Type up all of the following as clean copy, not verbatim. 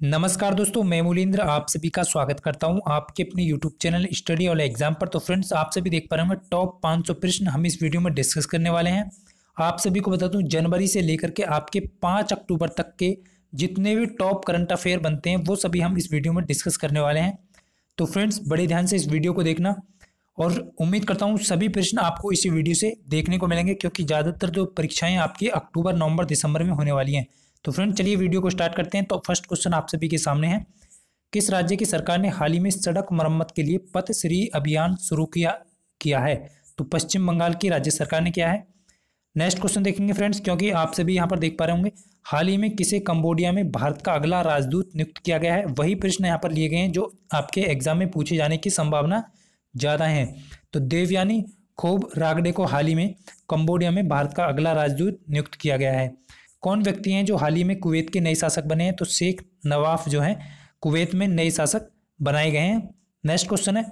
नमस्कार दोस्तों, मैं मूलिंद्र आप सभी का स्वागत करता हूं आपके अपने YouTube चैनल स्टडी और एग्जाम पर। तो फ्रेंड्स, आप सभी देख पा रहे होंगे टॉप 500 प्रश्न हम इस वीडियो में डिस्कस करने वाले हैं। आप सभी को बता दूं, जनवरी से लेकर के आपके 5 अक्टूबर तक के जितने भी टॉप करंट अफेयर बनते हैं वो सभी हम इस वीडियो में डिस्कस करने वाले हैं। तो फ्रेंड्स, बड़े ध्यान से इस वीडियो को देखना और उम्मीद करता हूँ सभी प्रश्न आपको इसी वीडियो से देखने को मिलेंगे, क्योंकि ज़्यादातर जो परीक्षाएं आपकी अक्टूबर, नवंबर, दिसंबर में होने वाली हैं। तो फ्रेंड, चलिए वीडियो को स्टार्ट करते हैं। तो फर्स्ट क्वेश्चन आप सभी के सामने है, किस राज्य की सरकार ने हाल ही में सड़क मरम्मत के लिए पथश्री अभियान शुरू किया है? तो पश्चिम बंगाल की राज्य सरकार ने किया है। नेक्स्ट क्वेश्चन देखेंगे फ्रेंड्स, क्योंकि आप सभी यहाँ पर देख पा रहे होंगे, हाल ही में किसे कंबोडिया में भारत का अगला राजदूत नियुक्त किया गया है? वही प्रश्न यहाँ पर लिए गए हैं जो आपके एग्जाम में पूछे जाने की संभावना ज़्यादा है। तो देवयानी खोब रागडे को हाल ही में कंबोडिया में भारत का अगला राजदूत नियुक्त किया गया है। कौन व्यक्ति हैं जो हाल ही में कुवैत के नए शासक बने हैं? तो शेख नवाफ जो है कुवैत में नए शासक बनाए गए हैं। नेक्स्ट क्वेश्चन है,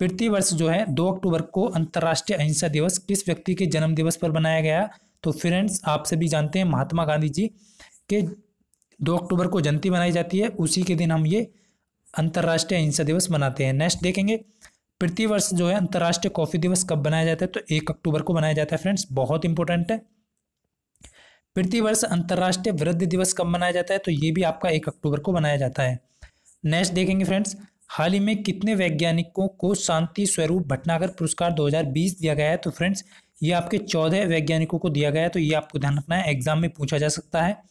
प्रति वर्ष जो है 2 अक्टूबर को अंतर्राष्ट्रीय अहिंसा दिवस किस व्यक्ति के जन्म दिवस पर बनाया गया? तो फ्रेंड्स, आप सभी जानते हैं महात्मा गांधी जी के 2 अक्टूबर को जयंती बनाई जाती है, उसी के दिन हम ये अंतर्राष्ट्रीय अहिंसा दिवस मनाते हैं। नेक्स्ट देखेंगे, प्रति वर्ष जो है अंतर्राष्ट्रीय कॉफी दिवस कब बनाया जाता है? तो 1 अक्टूबर को बनाया जाता है। फ्रेंड्स, बहुत इंपॉर्टेंट है। प्रति वर्ष अंतर्राष्ट्रीय वृद्ध दिवस कब मनाया जाता है? तो ये भी आपका 1 अक्टूबर को मनाया जाता है। नेक्स्ट देखेंगे फ्रेंड्स, हाल ही में कितने वैज्ञानिकों को शांति स्वरूप भटनागर पुरस्कार 2020 दिया गया है? तो फ्रेंड्स, ये आपके 14 वैज्ञानिकों को दिया गया है, तो ये आपको ध्यान रखना है, एग्जाम में पूछा जा सकता है।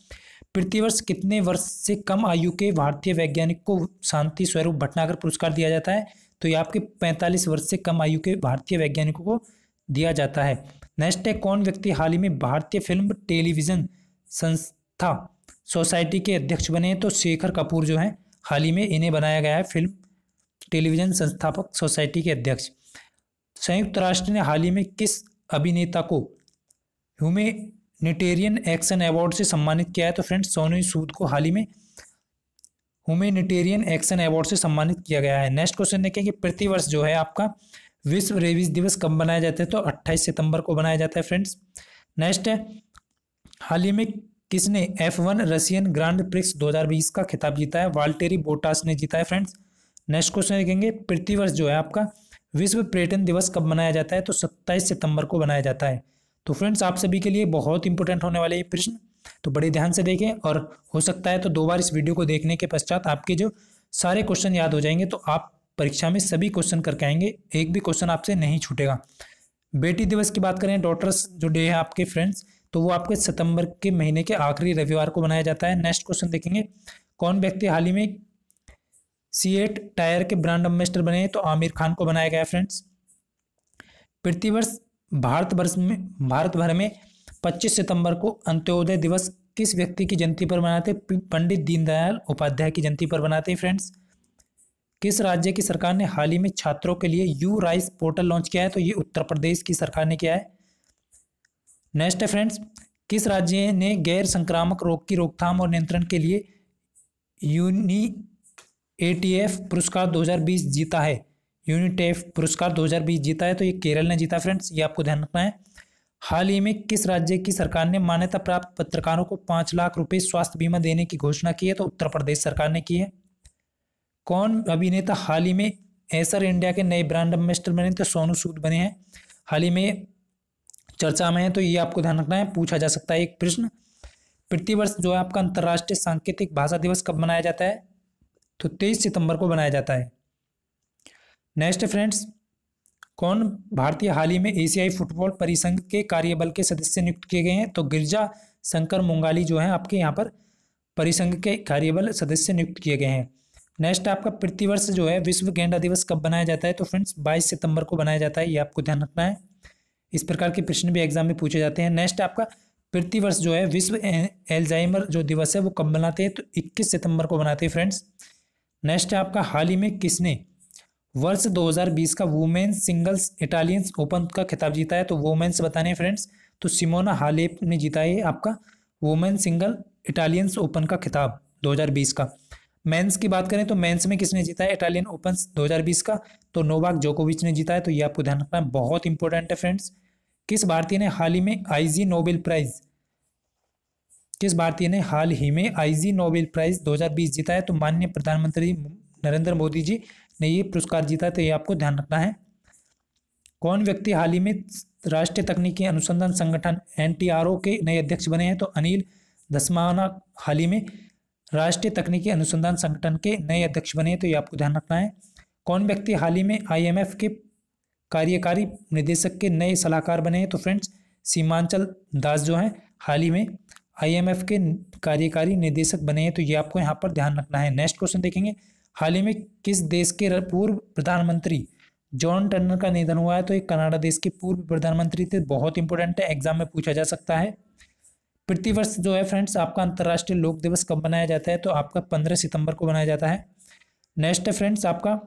प्रतिवर्ष कितने वर्ष से कम आयु के भारतीय वैज्ञानिक को शांति स्वरूप भटनागर पुरस्कार दिया जाता है? तो ये आपके 45 वर्ष से कम आयु के भारतीय वैज्ञानिकों को दिया जाता है। नेक्स्ट है, कौन व्यक्ति हाल ही में भारतीय फिल्म टेलीविजन संस्था सोसाइटी के अध्यक्ष बने? तो शेखर कपूर जो है हाल ही में इन्हें बनाया गया है फिल्म टेलीविजन संस्थापक सोसाइटी के अध्यक्ष। संयुक्त राष्ट्र ने हाल ही में किस अभिनेता को ह्यूमैनिटेरियन एक्शन अवार्ड से सम्मानित किया है? तो फ्रेंड्स, सोनू सूद को हाल ही में ह्यूमैनिटेरियन एक्शन अवार्ड से सम्मानित किया गया है। नेक्स्ट क्वेश्चन देखेंगे, प्रतिवर्ष जो है आपका विश्व रेबीज दिवस कब मनाया जाता है? तो 28 सितंबर को बनाया जाता है। फ्रेंड्स, नेक्स्ट है, हाल ही में किसने F1 रशियन ग्रांड प्रिक्स 2020 का खिताब जीता है? वाल्टेरी बोटास ने जीता है। फ्रेंड्स, नेक्स्ट क्वेश्चन देखेंगे, प्रतिवर्ष जो है आपका विश्व पर्यटन दिवस कब मनाया जाता है? तो 27 सितंबर को बनाया जाता है। तो फ्रेंड्स, आप सभी के लिए बहुत इंपॉर्टेंट होने वाले ये प्रश्न, तो बड़े ध्यान से देखें, और हो सकता है तो 2 बार इस वीडियो को देखने के पश्चात आपके जो सारे क्वेश्चन याद हो जाएंगे, तो आप परीक्षा में सभी क्वेश्चन करके आएंगे, एक भी क्वेश्चन आपसे नहीं छूटेगा। बेटी दिवस की बात करें, डॉटर्स जो डे है आपके फ्रेंड्स, तो वो आपके सितंबर के महीने के आखिरी रविवार को बनाया जाता है। नेक्स्ट क्वेश्चन देखेंगे, कौन व्यक्ति हाल ही में सीएट टायर के ब्रांड एम्बेसडर बने हैं? तो आमिर खान को बनाया गया है। फ्रेंड्स, प्रतिवर्ष भारत भर में 25 सितंबर को अंत्योदय दिवस किस व्यक्ति की जयंती पर मनाते हैं? पंडित दीनदयाल उपाध्याय की जयंती पर बनाते हैं। फ्रेंड्स, किस राज्य की सरकार ने हाल ही में छात्रों के लिए यू राइस पोर्टल लॉन्च किया है? तो ये उत्तर प्रदेश की सरकार ने किया है। नेक्स्ट है फ्रेंड्स, किस राज्य ने गैर संक्रामक रोग की रोकथाम और नियंत्रण के लिए यूनिएटीएफ पुरस्कार 2020 जीता है? यूनिटेफ पुरस्कार 2020 जीता है, तो ये केरल ने जीता। फ्रेंड्स, ये आपको ध्यान रखना है। हाल ही में किस राज्य की सरकार ने मान्यता प्राप्त पत्रकारों को 5 लाख रुपए स्वास्थ्य बीमा देने की घोषणा की है? तो उत्तर प्रदेश सरकार ने की है। कौन अभिनेता हाल ही में एसर इंडिया के नए ब्रांड एम्बेसडर बने? तो सोनू सूद बने हैं, हाल ही में चर्चा में है, तो ये आपको ध्यान रखना है, पूछा जा सकता है एक प्रश्न। प्रतिवर्ष जो है आपका अंतर्राष्ट्रीय सांकेतिक भाषा दिवस कब मनाया जाता है? तो 23 सितंबर को बनाया जाता है। नेक्स्ट फ्रेंड्स, कौन भारतीय हाल ही में एशियाई फुटबॉल परिसंघ के कार्यबल के सदस्य नियुक्त किए गए हैं? तो गिरजा शंकर मुंगाली जो है आपके यहाँ पर परिसंघ के कार्यबल सदस्य नियुक्त किए गए हैं। नेक्स्ट आपका प्रतिवर्ष जो है विश्व गेंडा दिवस कब बनाया जाता है? तो फ्रेंड्स, 22 सितंबर को बनाया जाता है, ये आपको ध्यान रखना है, इस प्रकार के प्रश्न भी एग्जाम में पूछे जाते हैं। नेक्स्ट आपका प्रतिवर्ष जो है विश्व एल्जाइमर जो दिवस है वो कब बनाते हैं? तो 21 सितंबर को बनाते हैं। फ्रेंड्स, नेक्स्ट है आपका, हाल ही में किसने वर्ष 2020 का वुमेन्स सिंगल्स इटालियन ओपन का खिताब जीता है? तो वुमेन्स बताने हैं फ्रेंड्स, तो सिमोना हालेप ने जीता है आपका वुमेन सिंगल इटालियन ओपन का खिताब 2020 का। मेंस की बात करें तो मेंस में किसने जीता है इटालियन ओपन 2020 का? तो नोवाक जोकोविच ने जीता है, तो ये आपको ध्यान रखना है, बहुत इंपॉर्टेंट है फ्रेंड्स। किस भारतीय ने हाल ही में आईजी नोबेल प्राइज किस भारतीय ने हाल ही में आईजी नोबेल प्राइज 2020 जीता है? तो माननीय प्रधानमंत्री नरेंद्र मोदी जी ने ये पुरस्कार जीता, तो ये आपको ध्यान रखना है। कौन व्यक्ति हाल ही में राष्ट्रीय तकनीकी अनुसंधान संगठन एनटीआरओ के नए अध्यक्ष बने हैं? तो अनिल धस्माना हाल ही में राष्ट्रीय तकनीकी अनुसंधान संगठन के नए अध्यक्ष बने हैं, तो ये आपको ध्यान रखना है। कौन व्यक्ति हाल ही में आईएमएफ के कार्यकारी निदेशक के नए सलाहकार बने हैं? तो फ्रेंड्स सीमांचल दास जो हैं हाल ही में आईएमएफ के कार्यकारी निदेशक बने हैं, तो ये आपको यहाँ पर ध्यान रखना है। नेक्स्ट क्वेश्चन देखेंगे, हाल ही में किस देश के पूर्व प्रधानमंत्री जॉन टर्नर का निधन हुआ है? तो ये कनाडा देश के पूर्व प्रधानमंत्री थे। बहुत इंपॉर्टेंट है, एग्जाम में पूछा जा सकता है। प्रतिवर्ष जो है फ्रेंड्स आपका अंतर्राष्ट्रीय लोक दिवस कब मनाया जाता है? तो आपका 15 सितंबर को मनाया जाता है। नेक्स्ट है फ्रेंड्स आपका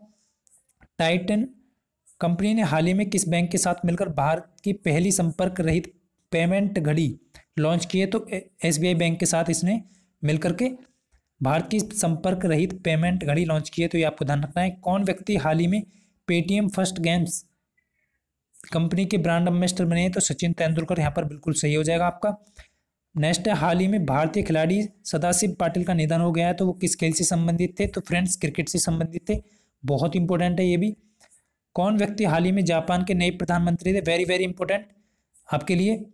टाइटन कंपनी ने हाल ही में किस बैंक के साथ मिलकर भारत की पहली संपर्क रहित पेमेंट घड़ी लॉन्च की है? तो एसबीआई बैंक के साथ इसने मिलकर के भारत की संपर्क रहित पेमेंट घड़ी लॉन्च की है, तो ये आपको ध्यान रखना है। कौन व्यक्ति हाल ही में पेटीएम फर्स्ट गेम्स कंपनी के ब्रांड एम्बेसडर बने हैं? तो सचिन तेंदुलकर, यहाँ पर बिल्कुल सही हो जाएगा आपका। नेक्स्ट है, हाल ही में भारतीय खिलाड़ी सदाशिव पाटिल का निधन हो गया है, तो वो किस खेल से संबंधित थे? तो फ्रेंड्स क्रिकेट से संबंधित थे। बहुत इंपॉर्टेंट है ये भी। कौन व्यक्ति हाल ही में जापान के नए प्रधानमंत्री थे? वेरी वेरी इंपॉर्टेंट आपके लिए,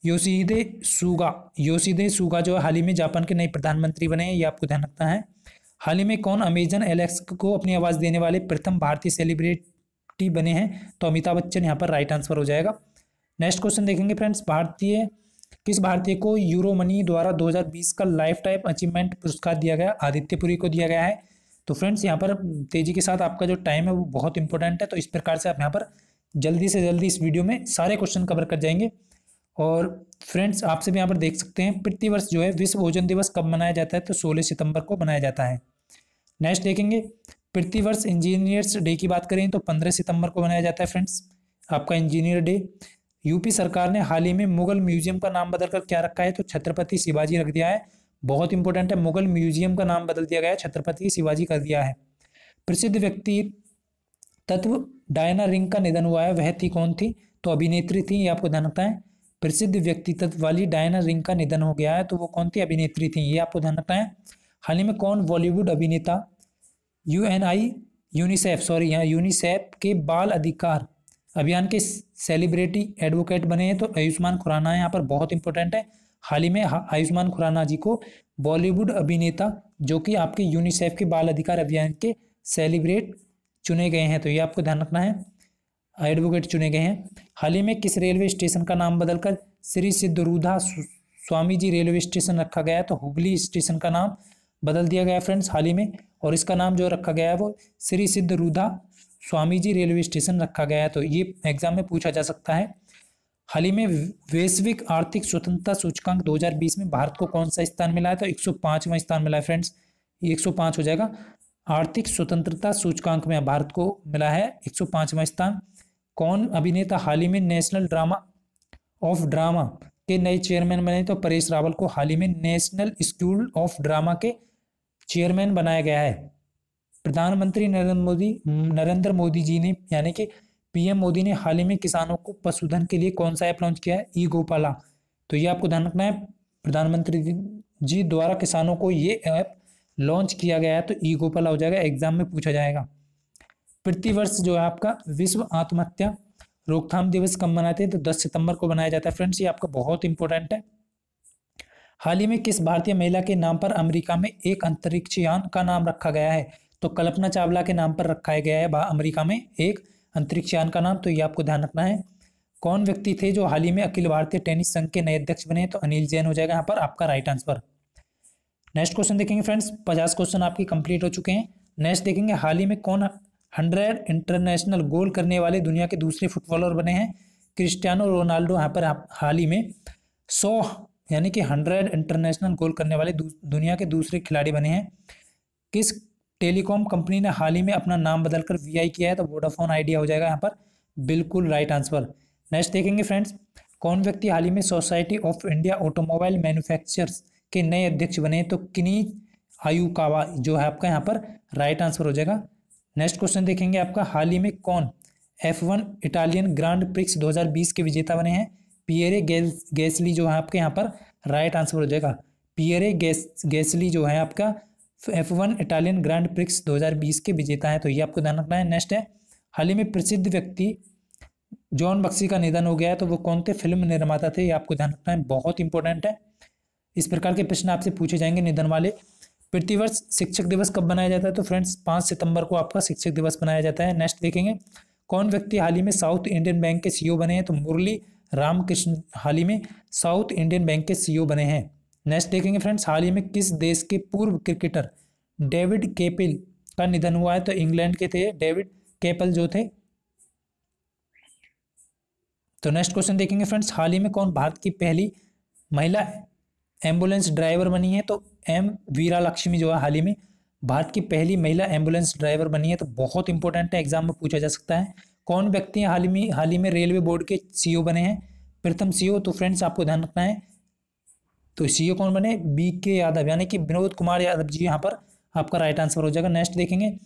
योशिहिदे सुगा जो हाल ही में जापान के नए प्रधानमंत्री बने हैं, ये आपको ध्यान रखना है। हाल ही में कौन अमेजन एलेक्सा को अपनी आवाज़ देने वाले प्रथम भारतीय सेलिब्रिटी बने हैं? तो अमिताभ बच्चन, यहाँ पर राइट आंसर हो जाएगा। नेक्स्ट क्वेश्चन देखेंगे फ्रेंड्स, किस भारतीय को यूरो मनी द्वारा 2020 का लाइफ टाइम अचीवमेंट पुरस्कार दिया गया? आदित्य पुरी को दिया गया है। तो फ्रेंड्स यहाँ पर तेजी के साथ आपका जो टाइम है वो बहुत इंपॉर्टेंट है, तो इस प्रकार से आप यहाँ पर जल्दी से जल्दी इस वीडियो में सारे क्वेश्चन कवर कर जाएंगे। और फ्रेंड्स आपसे भी यहाँ पर देख सकते हैं प्रतिवर्ष जो है विश्व ओजोन दिवस कब मनाया जाता है? तो 16 सितंबर को मनाया जाता है। नेक्स्ट देखेंगे, प्रतिवर्ष इंजीनियर्स डे की बात करें तो 15 सितंबर को मनाया जाता है फ्रेंड्स आपका इंजीनियर डे। यूपी सरकार ने हाल ही में मुगल म्यूजियम का नाम बदलकर क्या रखा है? तो छत्रपति शिवाजी रख दिया है। बहुत इंपॉर्टेंट है, मुगल म्यूजियम का नाम बदल दिया गया है, छत्रपति शिवाजी कर दिया है। प्रसिद्ध व्यक्ति तत्व डायना रिंग का निधन हुआ है, वह थी कौन थी? तो अभिनेत्री थी, ये आपको ध्यान रखना है। प्रसिद्ध व्यक्तित्व वाली डायना रिंग का निधन हो गया है, तो वो कौन थी? अभिनेत्री थी, ये आपको ध्यान रखना है। हाल ही में कौन बॉलीवुड अभिनेता यूनिसेफ के बाल अधिकार अभियान के सेलिब्रिटी एडवोकेट बने हैं? तो आयुष्मान खुराना है, यहाँ पर बहुत इंपॉर्टेंट है। हाल ही में आयुष्मान खुराना जी को बॉलीवुड अभिनेता जो कि आपके यूनिसेफ के बाल अधिकार अभियान के सेलिब्रेट चुने गए हैं, तो ये आपको ध्यान रखना है, एडवोकेट चुने गए हैं। हाल ही में किस रेलवे स्टेशन का नाम बदलकर श्री सिद्धरूधा स्वामी जी रेलवे स्टेशन रखा गया है? तो हुबली स्टेशन का नाम बदल दिया गया फ्रेंड्स हाल ही में, और इसका नाम जो रखा गया है वो श्री सिद्धरूधा स्वामी जी रेलवे स्टेशन रखा गया है, तो ये एग्जाम में पूछा जा सकता है। हाल ही में वैश्विक आर्थिक स्वतंत्रता सूचकांक 2020 में भारत को कौन सा स्थान मिला है? तो 105वां स्थान मिला है फ्रेंड्स, ये 105 हो जाएगा। आर्थिक स्वतंत्रता सूचकांक में भारत को मिला है 105वां स्थान। कौन अभिनेता हाल ही में नेशनल ड्रामा के नए चेयरमैन बने? तो परेश रावल को हाल ही में नेशनल स्कूल ऑफ ड्रामा के चेयरमैन बनाया गया है। प्रधानमंत्री नरेंद्र मोदी जी ने यानी कि पीएम मोदी ने हाल ही में किसानों को पशुधन के लिए कौन सा ऐप लॉन्च किया है? ई गोपाला, तो ये आपको ध्यान रखना है, प्रधानमंत्री जी द्वारा किसानों को ये ऐप लॉन्च किया गया है, तो ई गोपाला हो जाएगा, एग्जाम में पूछा जाएगा। प्रतिवर्ष जो है आपका विश्व आत्महत्या रोकथाम दिवस कब मनाते हैं? तो 10 सितंबर को मनाया जाता है फ्रेंड्स, ये आपका बहुत इंपॉर्टेंट है। हाल ही में किस भारतीय महिला के नाम पर अमेरिका में एक अंतरिक्ष यान का नाम रखा गया है? तो कल्पना चावला के नाम पर रखा गया है अमेरिका में एक अंतरिक्ष यान का नाम, तो ये आपको ध्यान रखना है। कौन व्यक्ति थे जो हाल ही में अखिल भारतीय टेनिस संघ के नए अध्यक्ष बने? तो अनिल जैन हो जाएगा यहाँ पर आपका राइट आंसर। नेक्स्ट क्वेश्चन देखेंगे फ्रेंड्स, 50 क्वेश्चन आपके कंप्लीट हो चुके हैं। नेक्स्ट देखेंगे, हाल ही में कौन 100 इंटरनेशनल गोल करने वाले दुनिया के दूसरे फुटबॉलर बने हैं? क्रिस्टियानो रोनाल्डो यहाँ पर हाल ही में 100 यानी कि 100 इंटरनेशनल गोल करने वाले दुनिया के दूसरे खिलाड़ी बने हैं। किस टेलीकॉम कंपनी ने हाल ही में अपना नाम बदलकर वीआई किया है? तो वोडाफोन आइडिया हो जाएगा यहाँ पर, बिल्कुल राइट आंसर। नेक्स्ट देखेंगे फ्रेंड्स, कौन व्यक्ति हाल ही में society of India automobile manufacturers के नए अध्यक्ष बने? तो किनी आयुकावा जो है आपका यहाँ पर राइट आंसर हो जाएगा। नेक्स्ट क्वेश्चन देखेंगे आपका, हाल ही में कौन F1 इटालियन ग्रांड प्रिक्स 2020 के विजेता बने हैं? पियरे गैसली जो है आपके यहाँ पर राइट आंसर हो जाएगा। पियरे गैसली जो है आपका F1 इटालियन ग्रैंड प्रिक्स 2020 के विजेता है, तो ये आपको ध्यान रखना है। नेक्स्ट है, हाल ही में प्रसिद्ध व्यक्ति जॉन बख्शी का निधन हो गया है, तो वो कौन थे? फिल्म निर्माता थे, ये आपको ध्यान रखना है, बहुत इंपॉर्टेंट है। इस प्रकार के प्रश्न आपसे पूछे जाएंगे निधन वाले। प्रतिवर्ष शिक्षक दिवस कब मनाया जाता है? तो फ्रेंड्स 5 सितंबर को आपका शिक्षक दिवस मनाया जाता है। नेक्स्ट देखेंगे, कौन व्यक्ति हाल ही में साउथ इंडियन बैंक के सीईओ बने हैं? तो मुरली रामकृष्ण हाल ही में साउथ इंडियन बैंक के सीईओ बने हैं। नेक्स्ट देखेंगे फ्रेंड्स, हाल ही में किस देश के पूर्व क्रिकेटर डेविड केपिल का निधन हुआ है? तो इंग्लैंड के थे डेविड केपल जो थे। तो नेक्स्ट क्वेश्चन देखेंगे फ्रेंड्स, हाल ही में कौन भारत की पहली महिला एम्बुलेंस ड्राइवर बनी है? तो एम वीरा लक्ष्मी जो है हाल ही में भारत की पहली महिला एम्बुलेंस ड्राइवर बनी है, तो बहुत इंपॉर्टेंट है, एग्जाम में पूछा जा सकता है। कौन व्यक्ति हाल ही में रेलवे बोर्ड के सीईओ बने हैं? प्रथम सीईओ, तो फ्रेंड्स आपको ध्यान रखना है, तो सीईओ कौन बने? BK यादव, यानी कि विनोद कुमार यादव जी यहाँ पर आपका राइट आंसर हो जाएगा। नेक्स्ट देखेंगे,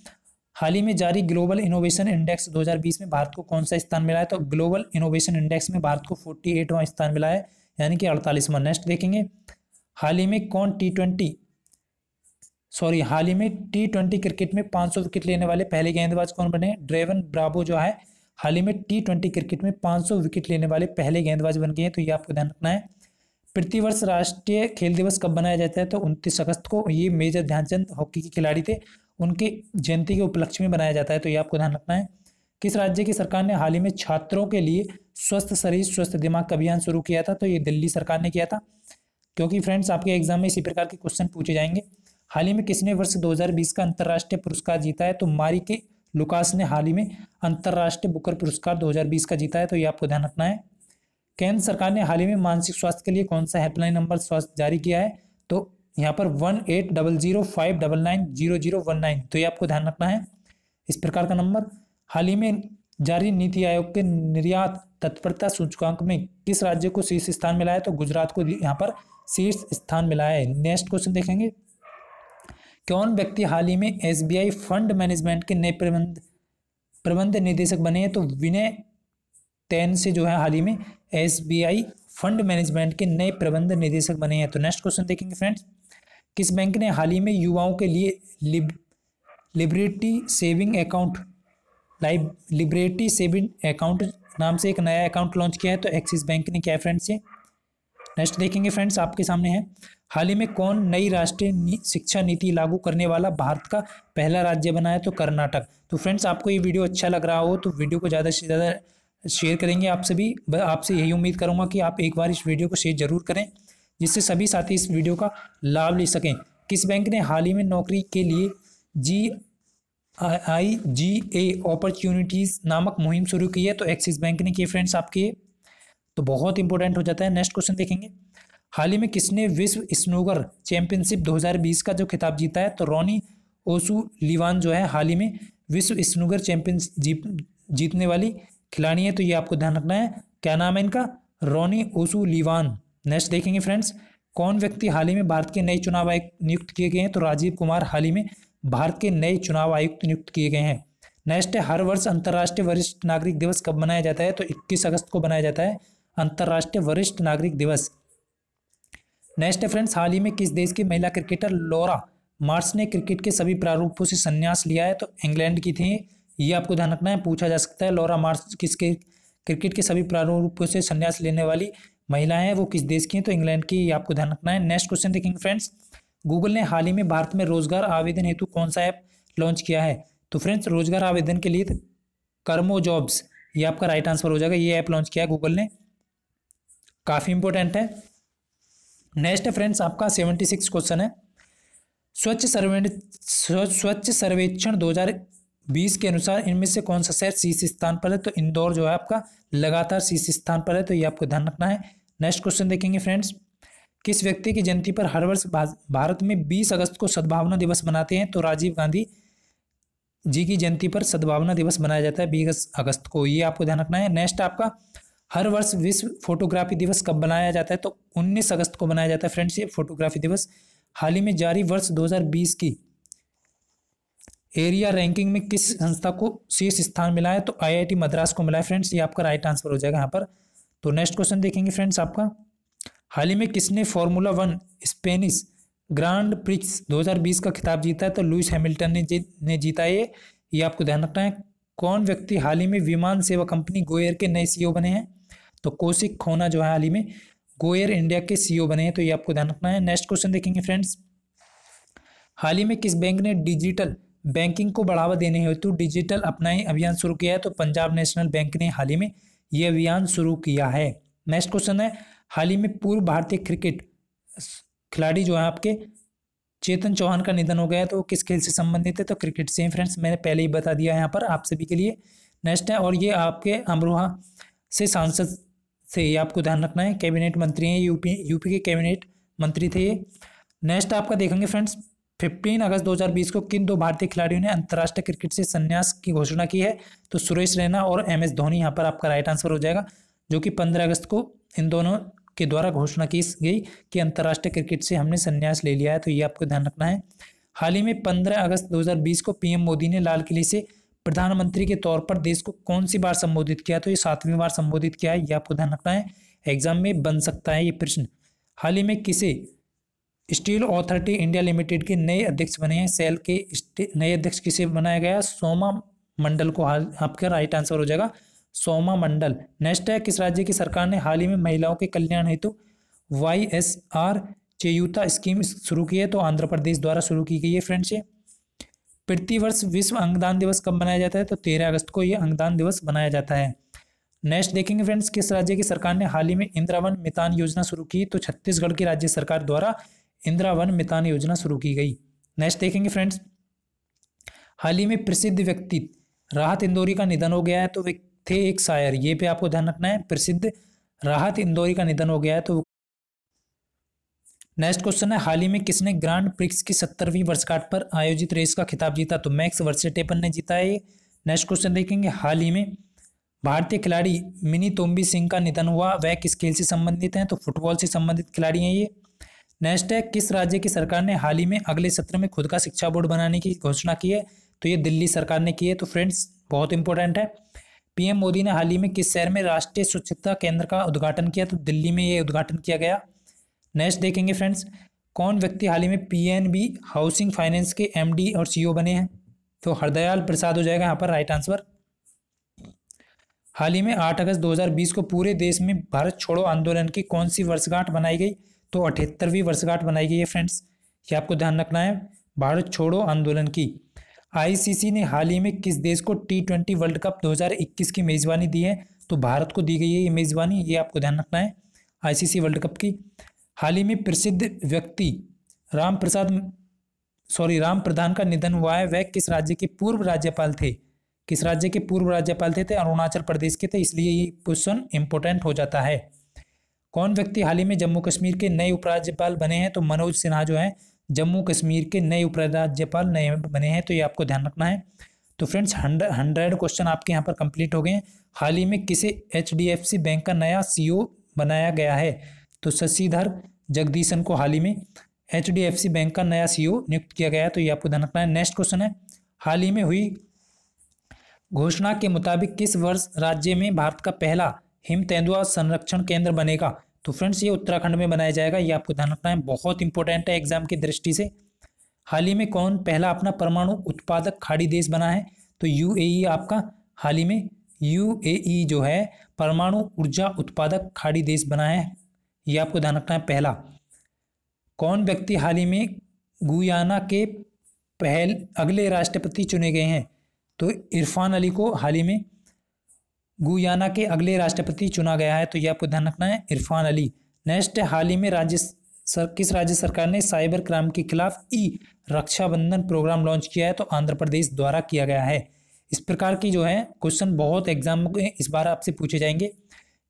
हाल ही में जारी ग्लोबल इनोवेशन इंडेक्स 2020 में भारत को कौन सा स्थान मिला है? तो ग्लोबल इनोवेशन इंडेक्स में भारत को 48वां स्थान मिला है, यानी कि 48वां। नेक्स्ट देखेंगे, हाल ही में T20 क्रिकेट में 500 विकेट लेने वाले पहले गेंदबाज कौन बने? ड्रेवन ब्रावो जो है हाल ही में T20 क्रिकेट में 500 विकेट लेने वाले पहले गेंदबाज बन गए हैं, तो ये आपको ध्यान रखना है। प्रतिवर्ष राष्ट्रीय खेल दिवस कब मनाया जाता है? तो 29 अगस्त को। ये मेजर ध्यानचंद हॉकी के खिलाड़ी थे, उनके जयंती के उपलक्ष्य में बनाया जाता है, तो ये आपको ध्यान रखना है। किस राज्य की सरकार ने हाल ही में छात्रों के लिए स्वस्थ शरीर स्वस्थ दिमाग का अभियान शुरू किया था? तो ये दिल्ली सरकार ने किया था, क्योंकि फ्रेंड्स आपके एग्जाम में इसी प्रकार के क्वेश्चन पूछे जाएंगे। हाल ही में किसने वर्ष 2020 का अंतर्राष्ट्रीय पुरस्कार जीता है? तो मारिके लुकास ने हाल ही में अंतर्राष्ट्रीय बुकर पुरस्कार 2020 का जीता है, तो ये आपको ध्यान रखना है। केंद्र सरकार ने हाल ही में मानसिक स्वास्थ्य के लिए कौन सा हेल्पलाइन नंबर जारी किया है? तो यहाँ पर 180059990019, तो ये आपको ध्यान रखना है, इस प्रकार का नंबर। हाल ही में जारी नीति आयोग के निर्यात तत्परता सूचकांक में किस राज्य को शीर्ष स्थान मिला है? तो गुजरात को यहाँ पर शीर्ष स्थान मिला है। नेक्स्ट क्वेश्चन देखेंगे, कौन व्यक्ति हाल ही में SBI फंड मैनेजमेंट के नए प्रबंध निदेशक बने हैं? तो विनय तैन से जो है हाल ही में SBI फंड मैनेजमेंट के नए प्रबंध निदेशक बने हैं। तो नेक्स्ट क्वेश्चन देखेंगे फ्रेंड्स, किस बैंक ने हाल ही में युवाओं के लिए लिबर्टी सेविंग अकाउंट नाम से एक नया अकाउंट लॉन्च किया है? तो एक्सिस बैंक ने किया है फ्रेंड्स ये। नेक्स्ट देखेंगे फ्रेंड्स, आपके सामने है, हाल ही में कौन नई राष्ट्रीय शिक्षा नीति लागू करने वाला भारत का पहला राज्य बना है? तो कर्नाटक। तो फ्रेंड्स आपको ये वीडियो अच्छा लग रहा हो तो वीडियो को ज़्यादा से ज़्यादा शेयर करेंगे। आप सभी, आपसे यही उम्मीद करूंगा कि आप एक बार इस वीडियो को शेयर जरूर करें, जिससे सभी साथी इस वीडियो का लाभ ले सकें। किस बैंक ने हाल ही में नौकरी के लिए GIGA अपॉर्चुनिटीज़ नामक मुहिम शुरू की है? तो एक्सिस बैंक ने की फ्रेंड्स आपके, तो बहुत इंपॉर्टेंट हो जाता है। नेक्स्ट क्वेश्चन देखेंगे, हाल ही में किसने विश्व स्नूकर चैंपियनशिप 2020 का जो खिताब जीता है? तो रॉनी ओसुलिवान जो है हाल ही में विश्व स्नूकर चैंपियनशिप जीतने वाली खिलाड़ी है, तो ये आपको ध्यान रखना है। क्या नाम है इनका? रॉनी ओसुलिवान। नेक्स्ट देखेंगे फ्रेंड्स, कौन व्यक्ति हाल ही में भारत के नए चुनाव आयुक्त नियुक्त किए गए हैं? तो राजीव कुमार हाल ही में भारत के नए चुनाव आयुक्त नियुक्त किए गए हैं। नेक्स्ट है, हर वर्ष अंतर्राष्ट्रीय वरिष्ठ नागरिक दिवस कब मनाया जाता है? तो 21 अगस्त को मनाया जाता है अंतर्राष्ट्रीय वरिष्ठ नागरिक दिवस। नेक्स्ट है फ्रेंड्स, हाल ही में किस देश की महिला क्रिकेटर लॉरा मार्श ने क्रिकेट के सभी प्रारूपों से संन्यास लिया है? तो इंग्लैंड की थी, ये आपको ध्यान रखना है, पूछा जा सकता है। लॉरा मार्श किसके क्रिकेट के सभी प्रारूपों से संन्यास लेने वाली महिला है, वो किस देश की है? तो इंग्लैंड की, ये आपको ध्यान रखना है। नेक्स्ट क्वेश्चन देखेंगे फ्रेंड्स, गूगल ने हाल ही में भारत में रोजगार आवेदन हेतु कौन सा ऐप लॉन्च किया है? तो फ्रेंड्स रोजगार आवेदन के लिए कर्मो जॉब्स, ये आपका राइट आंसर हो जाएगा, ये ऐप लॉन्च किया है गूगल ने, काफ़ी इंपॉर्टेंट है। नेक्स्ट है फ्रेंड्स आपका 76 क्वेश्चन है, स्वच्छ सर्वेक्षण 2020 के अनुसार इनमें से कौन सा शहर शीर्ष स्थान पर है? तो इंदौर जो है आपका लगातार शीर्ष स्थान पर है, तो ये आपको ध्यान रखना है। नेक्स्ट क्वेश्चन देखेंगे फ्रेंड्स, किस व्यक्ति की जयंती पर हर वर्ष भारत में 20 अगस्त को सद्भावना दिवस मनाते हैं? तो राजीव गांधी जी की जयंती पर सद्भावना दिवस मनाया जाता है 20 अगस्त को, ये आपको ध्यान रखना है। नेक्स्ट आपका, हर वर्ष विश्व फोटोग्राफी दिवस कब मनाया जाता है? तो 19 अगस्त को मनाया जाता है फ्रेंड्स ये फोटोग्राफी दिवस। हाल ही में जारी वर्ष 2020 की एरिया रैंकिंग में किस संस्था को शीर्ष स्थान मिला है? तो IIT मद्रास को मिला है फ्रेंड्स, ये आपका राइट आंसर हो जाएगा यहाँ पर। तो नेक्स्ट क्वेश्चन देखेंगे फ्रेंड्स आपका, हाल ही में किसने फार्मूला 1 स्पेनिश ग्रांड प्रिक्स 2020 का खिताब जीता है? तो लुइस हैमिल्टन ने जीता ये आपको ध्यान रखना है। कौन व्यक्ति हाल ही में विमान सेवा कंपनी गो एयर के नए सीईओ बने हैं? तो कौशिक खोना जो है हाल ही में गो एयर इंडिया के सीईओ बने हैं, तो ये आपको ध्यान रखना है। नेक्स्ट क्वेश्चन देखेंगे फ्रेंड्स, हाल ही में किस बैंक ने डिजिटल बैंकिंग को बढ़ावा देने हेतु डिजिटल अपनाए अभियान शुरू किया है? तो पंजाब नेशनल बैंक ने हाल ही में ये अभियान शुरू किया है। नेक्स्ट क्वेश्चन है, हाल ही में पूर्व भारतीय क्रिकेट खिलाड़ी जो है आपके चेतन चौहान का निधन हो गया है, तो किस खेल से संबंधित है? तो क्रिकेट से फ्रेंड्स, मैंने पहले ही बता दिया है यहाँ पर आप सभी के लिए। नेक्स्ट है, और ये आपके अमरोहा से सांसद से, ये आपको ध्यान रखना है, कैबिनेट मंत्री हैं, यूपी के कैबिनेट मंत्री थे ये। नेक्स्ट आपका देखेंगे फ्रेंड्स, 15 अगस्त 2020 को किन दो भारतीय खिलाड़ियों ने अंतर्राष्ट्रीय क्रिकेट से संन्यास की घोषणा की है? तो सुरेश रैना और MS धोनी यहाँ पर आपका राइट आंसर हो जाएगा, जो कि 15 अगस्त को इन दोनों के द्वारा घोषणा की गई कि अंतर्राष्ट्रीय क्रिकेट से हमने संन्यास ले लिया है, तो ये आपको ध्यान रखना है। हाल ही में 15 अगस्त 2020 को PM मोदी ने लाल किले से प्रधानमंत्री के तौर पर देश को कौन सी बार संबोधित किया? तो ये 7वीं बार संबोधित किया है, ये आपको ध्यान रखना है, एग्जाम में बन सकता है ये प्रश्न। हाल ही में किसे स्टील अथॉरिटी इंडिया लिमिटेड के नए अध्यक्ष बने हैं? सेल के नए अध्यक्ष किसे बनाया गया? सोमा मंडल को आपका राइट आंसर हो जाएगा, सोमा मंडल। नेक्स्ट है, किस राज्य की सरकार ने हाल ही में महिलाओं के कल्याण हेतु YSR चेयुता स्कीम शुरू की है? तो आंध्र प्रदेश द्वारा शुरू की गई है फ्रेंड्स ये। प्रतिवर्ष विश्व अंगदान दिवस कब मनाया जाता है? तो 13 अगस्त को ये अंगदान दिवस मनाया जाता है। नेक्स्ट देखेंगे फ्रेंड्स, किस राज्य की सरकार ने हाल ही में इंदिरावन मितान योजना शुरू की? तो छत्तीसगढ़ की राज्य सरकार द्वारा इंदिरावन मितान योजना शुरू की गई। नेक्स्ट देखेंगे फ्रेंड्स, हाल ही में प्रसिद्ध व्यक्ति राहत इंदौरी का निधन हो गया है, तो वे थे एक शायर, ये पे आपको ध्यान रखना है, प्रसिद्ध राहत इंदौरी का निधन हो गया है। तो नेक्स्ट क्वेश्चन है, हाल ही में किसने ग्रांड प्रिक्स की 70वीं वर्षगांठ पर आयोजित रेस का खिताब जीता? तो मैक्स वर्सेटेपन ने जीता है। नेक्स्ट क्वेश्चन देखेंगे, हाल ही में भारतीय खिलाड़ी मिनी तोम्बी सिंह का निधन हुआ, वह किस खेल से संबंधित हैं? तो फुटबॉल से संबंधित खिलाड़ी हैं ये। नेक्स्ट है, किस राज्य की सरकार ने हाल ही में अगले सत्र में खुद का शिक्षा बोर्ड बनाने की घोषणा की है? तो ये दिल्ली सरकार ने की है। तो फ्रेंड्स बहुत इंपॉर्टेंट है, PM मोदी ने हाल ही में किस शहर में राष्ट्रीय स्वच्छता केंद्र का उद्घाटन किया? तो दिल्ली में ये उद्घाटन किया गया। नेक्स्ट देखेंगे फ्रेंड्स, कौन व्यक्ति हाल ही में PNB हाउसिंग फाइनेंस के MD और CEO बने हैं? तो हरदयाल प्रसाद हो जाएगा यहाँ पर राइट आंसर। हाल ही में 8 अगस्त 2020 को पूरे देश में भारत छोड़ो आंदोलन की कौन सी वर्षगांठ बनाई गई? तो 78वीं वर्षगांठ बनाई गई है फ्रेंड्स, ये आपको ध्यान रखना है, भारत छोड़ो आंदोलन की। ICC ने हाल ही में किस देश को T20 वर्ल्ड कप 2021 की मेजबानी दी है? तो भारत को दी गई है ये मेजबानी, ये आपको ध्यान रखना है, ICC वर्ल्ड कप की। हाल ही में प्रसिद्ध व्यक्ति राम प्रधान का निधन हुआ है, वह किस राज्य के पूर्व राज्यपाल थे? किस राज्य के पूर्व राज्यपाल थे? अरुणाचल प्रदेश के थे, इसलिए ये क्वेश्चन इंपॉर्टेंट हो जाता है। कौन व्यक्ति हाल ही में जम्मू कश्मीर के नए उपराज्यपाल बने हैं? तो मनोज सिन्हा जो है जम्मू कश्मीर के नए उपराज्यपाल नए बने हैं, तो ये आपको ध्यान रखना है। तो फ्रेंड्स 100 क्वेश्चन आपके यहाँ पर कंप्लीट हो गए हैं। हाल ही में किसे HDFC बैंक का नया CEO बनाया गया है? तो शशिधर जगदीशन को हाल ही में HDFC बैंक का नया CEO नियुक्त किया गया है, तो ये आपको ध्यान रखना है। नेक्स्ट क्वेश्चन है, हाल ही में हुई घोषणा के मुताबिक किस वर्ष राज्य में भारत का पहला हिम तेंदुआ संरक्षण केंद्र बनेगा? तो फ्रेंड्स ये उत्तराखंड में बनाया जाएगा, ये आपको ध्यान रखना है, बहुत इंपॉर्टेंट है एग्जाम की दृष्टि से। हाल ही में कौन पहला अपना परमाणु उत्पादक खाड़ी देश बना है? तो UAE आपका हाल ही में UAE जो है परमाणु ऊर्जा उत्पादक खाड़ी देश बना है, ये आपको ध्यान रखना है पहला। कौन व्यक्ति हाल ही में गुयाना के अगले राष्ट्रपति चुने गए हैं? तो इरफान अली को हाल ही में गुयाना के अगले राष्ट्रपति चुना गया है, तो ये आपको ध्यान रखना है, इरफान अली। नेक्स्ट है, हाल ही में किस राज्य सरकार ने साइबर क्राइम के खिलाफ रक्षाबंधन प्रोग्राम लॉन्च किया है? तो आंध्र प्रदेश द्वारा किया गया है। इस प्रकार की जो है क्वेश्चन बहुत एग्जाम में इस बार आपसे पूछे जाएंगे।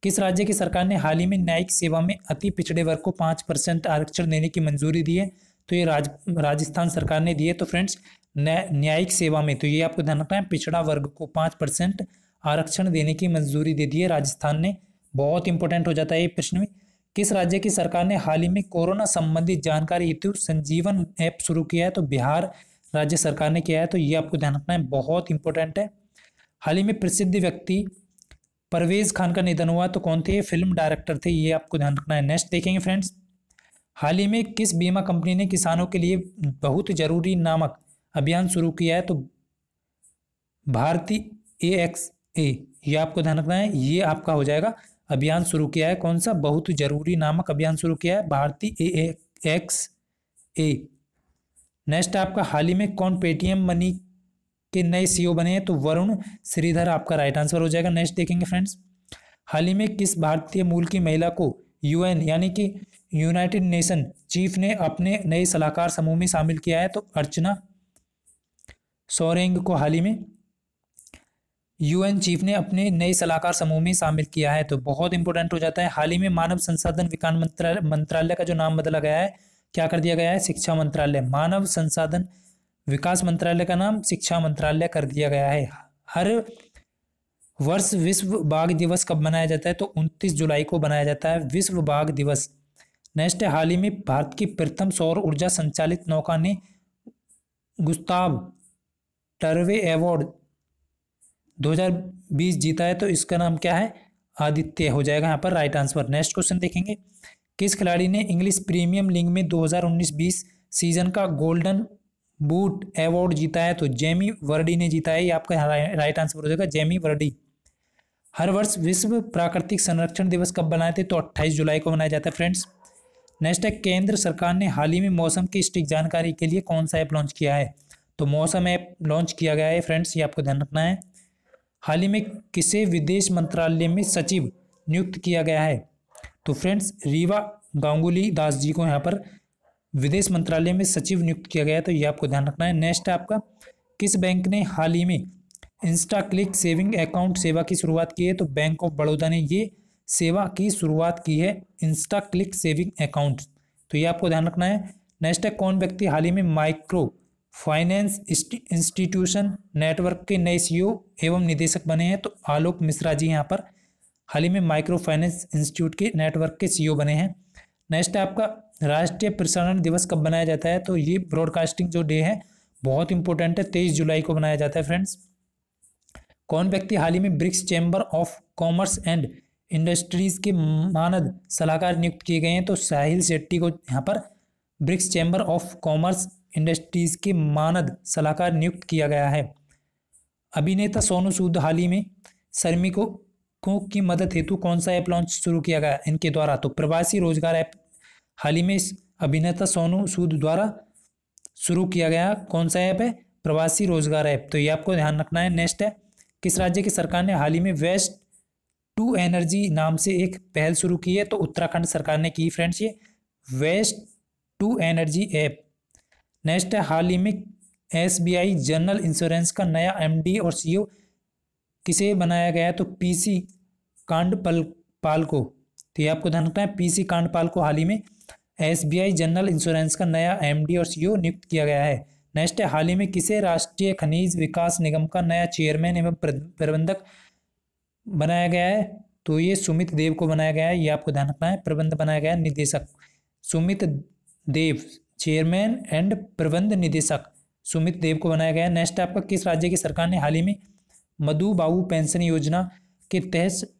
किस राज्य की सरकार ने हाल ही में न्यायिक सेवा में अति पिछड़े वर्ग को 5% आरक्षण देने की मंजूरी दी है? तो ये राजस्थान सरकार ने दी है। तो फ्रेंड्स न्यायिक सेवा में, तो ये आपको ध्यान रखना है, पिछड़ा वर्ग को 5% आरक्षण देने की मंजूरी दे दी है राजस्थान ने, बहुत इंपॉर्टेंट हो जाता है ये प्रश्न में। किस राज्य की सरकार ने हाल ही में कोरोना संबंधित जानकारी हेतु संजीवन ऐप शुरू किया है? तो बिहार राज्य सरकार ने किया है, तो ये आपको ध्यान रखना है, बहुत इंपॉर्टेंट है। हाल ही में प्रसिद्ध व्यक्ति परवेज खान का निधन हुआ तो कौन थे? फिल्म डायरेक्टर थे, ये आपको ध्यान रखना है। नेक्स्ट देखेंगे फ्रेंड्स, हाल ही में किस बीमा कंपनी ने किसानों के लिए बहुत जरूरी नामक अभियान शुरू किया है? तो भारतीय AXA, ये आपको ध्यान रखना है, ये आपका हो जाएगा अभियान शुरू किया है। कौन सा? बहुत जरूरी नामक अभियान शुरू किया है भारतीय AXA। नेक्स्ट आपका, हाल ही में कौन पेटीएम मनी के नए CEO बने हैं? तो वरुण श्रीधर आपका राइट आंसर हो जाएगा। नेक्स्ट देखेंगे फ्रेंड्स, हाल ही में किस भारतीय मूल की महिला को UN यानी कि यूनाइटेड नेशन चीफ ने अपने नए सलाहकार समूह में शामिल किया है? तो अर्चना सोरेंग को हाल ही में UN चीफ ने अपने नए सलाहकार समूह में शामिल किया है। तो बहुत इंपॉर्टेंट हो जाता है। हाल ही में मानव संसाधन विकास मंत्रालय का जो नाम बदला गया है, क्या कर दिया गया है? शिक्षा मंत्रालय। मानव संसाधन विकास मंत्रालय का नाम शिक्षा मंत्रालय कर दिया गया है। हर वर्ष विश्व बाघ दिवस कब मनाया जाता है? तो 29 जुलाई को मनाया जाता है विश्व बाघ दिवस। नेक्स्ट है, हाल ही में भारत की प्रथम सौर ऊर्जा संचालित नौका ने गुस्ताव टर्वे अवार्ड 2020 जीता है, तो इसका नाम क्या है? आदित्य हो जाएगा यहाँ पर राइट आंसर। नेक्स्ट क्वेश्चन देखेंगे, किस खिलाड़ी ने इंग्लिश प्रीमियम लीग में 2019-20 सीजन का गोल्डन बूट अवार्ड जीता है? तो जेमी वर्डी ने जीता है, ये आपका राइट आंसर हो जाएगा जेमी वर्डी। हर वर्ष विश्व प्राकृतिक संरक्षण दिवस कब मनाए थे? तो 28 जुलाई को मनाया जाता है फ्रेंड्स। नेक्स्ट है, केंद्र सरकार ने हाल ही में मौसम की सटीक जानकारी के लिए कौन सा ऐप लॉन्च किया है? तो मौसम ऐप लॉन्च किया गया है फ्रेंड्स, ये आपको ध्यान रखना है। हाल ही में किसे विदेश मंत्रालय में सचिव नियुक्त किया गया है? तो फ्रेंड्स रीवा गांगुली दास जी को यहाँ पर विदेश मंत्रालय में सचिव नियुक्त किया गया है, तो ये आपको ध्यान रखना है। नेक्स्ट है आपका, किस बैंक ने हाल ही में इंस्टा क्लिक सेविंग अकाउंट सेवा की शुरुआत की है? तो बैंक ऑफ बड़ौदा ने ये सेवा की शुरुआत की है, इंस्टा क्लिक सेविंग अकाउंट, तो ये आपको ध्यान रखना है। नेक्स्ट है, कौन व्यक्ति हाल ही में माइक्रो फाइनेंस इंस्टीट्यूशन नेटवर्क के नए CEO एवं निदेशक बने हैं? तो आलोक मिश्रा जी यहाँ पर हाल ही में माइक्रो फाइनेंस इंस्टीट्यूट के नेटवर्क के CEO बने हैं। नेक्स्ट है आपका, राष्ट्रीय प्रसारण दिवस कब मनाया जाता है? तो ये ब्रॉडकास्टिंग जो डे है बहुत इंपॉर्टेंट है, 23 जुलाई को मनाया जाता है फ्रेंड्स। कौन व्यक्ति हाल ही में BRICS chamber of commerce and industries के मानद सलाहकार नियुक्त किए गए हैं? तो साहिल शेट्टी को यहाँ पर BRICS chamber of commerce industries के मानद सलाहकार नियुक्त किया गया है। अभिनेता सोनू सूद हाल ही में श्रमिकों की मदद हेतु कौन सा ऐप लॉन्च शुरू किया गया इनके द्वारा? तो प्रवासी रोजगार ऐप हाल ही में अभिनेता सोनू सूद द्वारा शुरू किया गया कौन सा ऐप है? प्रवासी रोजगार ऐप, तो ये आपको ध्यान रखना है। नेक्स्ट है, किस राज्य की सरकार ने हाल ही में वेस्ट टू एनर्जी नाम से एक पहल शुरू की है? तो उत्तराखंड सरकार ने की फ्रेंड्स, ये waste to energy app. Next है, हाल ही में SBI जनरल इंश्योरेंस का नया MD और CEO किसे बनाया गया है? तो PC कांडपाल को, तो ये आपको ध्यान रखना है, PC कांडपाल को हाल ही में SBI जनरल इंश्योरेंस का नया MD और CEO नियुक्त किया गया है। नेक्स्ट है, हाल ही में किसे राष्ट्रीय खनिज विकास निगम का नया चेयरमैन एवं प्रबंधक बनाया गया है? तो ये सुमित देव को बनाया गया है, ये आपको ध्यान रखना है। प्रबंध बनाया गया है निदेशक सुमित देव, चेयरमैन एंड प्रबंध निदेशक सुमित देव को बनाया गया है। नेक्स्ट आपका, किस राज्य की सरकार ने हाल ही में मधु बाबू पेंशन योजना के तहत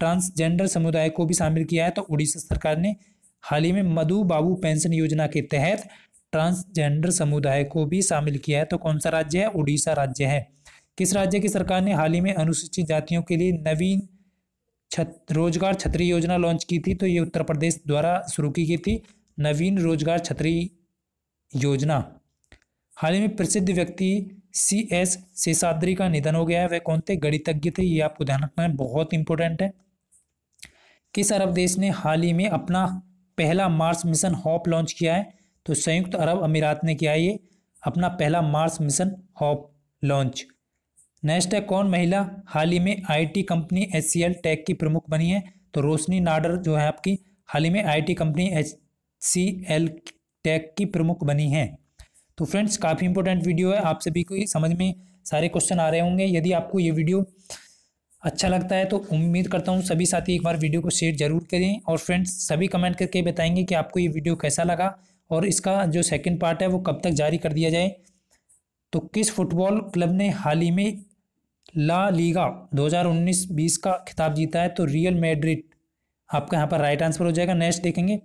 ट्रांसजेंडर समुदाय को भी शामिल किया है? तो उड़ीसा सरकार ने हाल ही में मधु बाबू पेंशन योजना के तहत ट्रांसजेंडर समुदाय को भी शामिल किया है, तो कौन सा राज्य है? उड़ीसा राज्य है। किस राज्य की सरकार ने हाल ही में अनुसूचित जातियों के लिए नवीन रोजगार छतरी योजना लॉन्च की थी? तो ये उत्तर प्रदेश द्वारा शुरू की गई थी नवीन रोजगार छतरी योजना। हाल ही में प्रसिद्ध व्यक्ति CS शेषाद्री का निधन हो गया है, वह कौन थे? गणितज्ञ थे, ये आपको ध्यान रखना है, बहुत इंपॉर्टेंट है। किस अरब देश ने हाल ही में अपना पहला मार्स मिशन हॉप लॉन्च किया है? तो संयुक्त अरब अमीरात ने किया है ये अपना पहला Mars mission hop launch. Next है, कौन महिला हाल ही में IT कंपनी HCL टेक की प्रमुख बनी है? तो रोशनी नाडर जो है आपकी हाल ही में IT कंपनी HCL टेक की प्रमुख बनी है। तो फ्रेंड्स काफ़ी इंपॉर्टेंट वीडियो है, आप सभी को समझ में सारे क्वेश्चन आ रहे होंगे। यदि आपको ये वीडियो अच्छा लगता है तो उम्मीद करता हूँ सभी साथी एक बार वीडियो को शेयर जरूर करें, और फ्रेंड्स सभी कमेंट करके बताएंगे कि आपको ये वीडियो कैसा लगा और इसका जो सेकंड पार्ट है वो कब तक जारी कर दिया जाए। तो किस फुटबॉल क्लब ने हाल ही में ला लीगा 2019-20 का खिताब जीता है? तो रियल मैड्रिड आपका यहाँ पर राइट आंसर हो जाएगा। नेक्स्ट देखेंगे,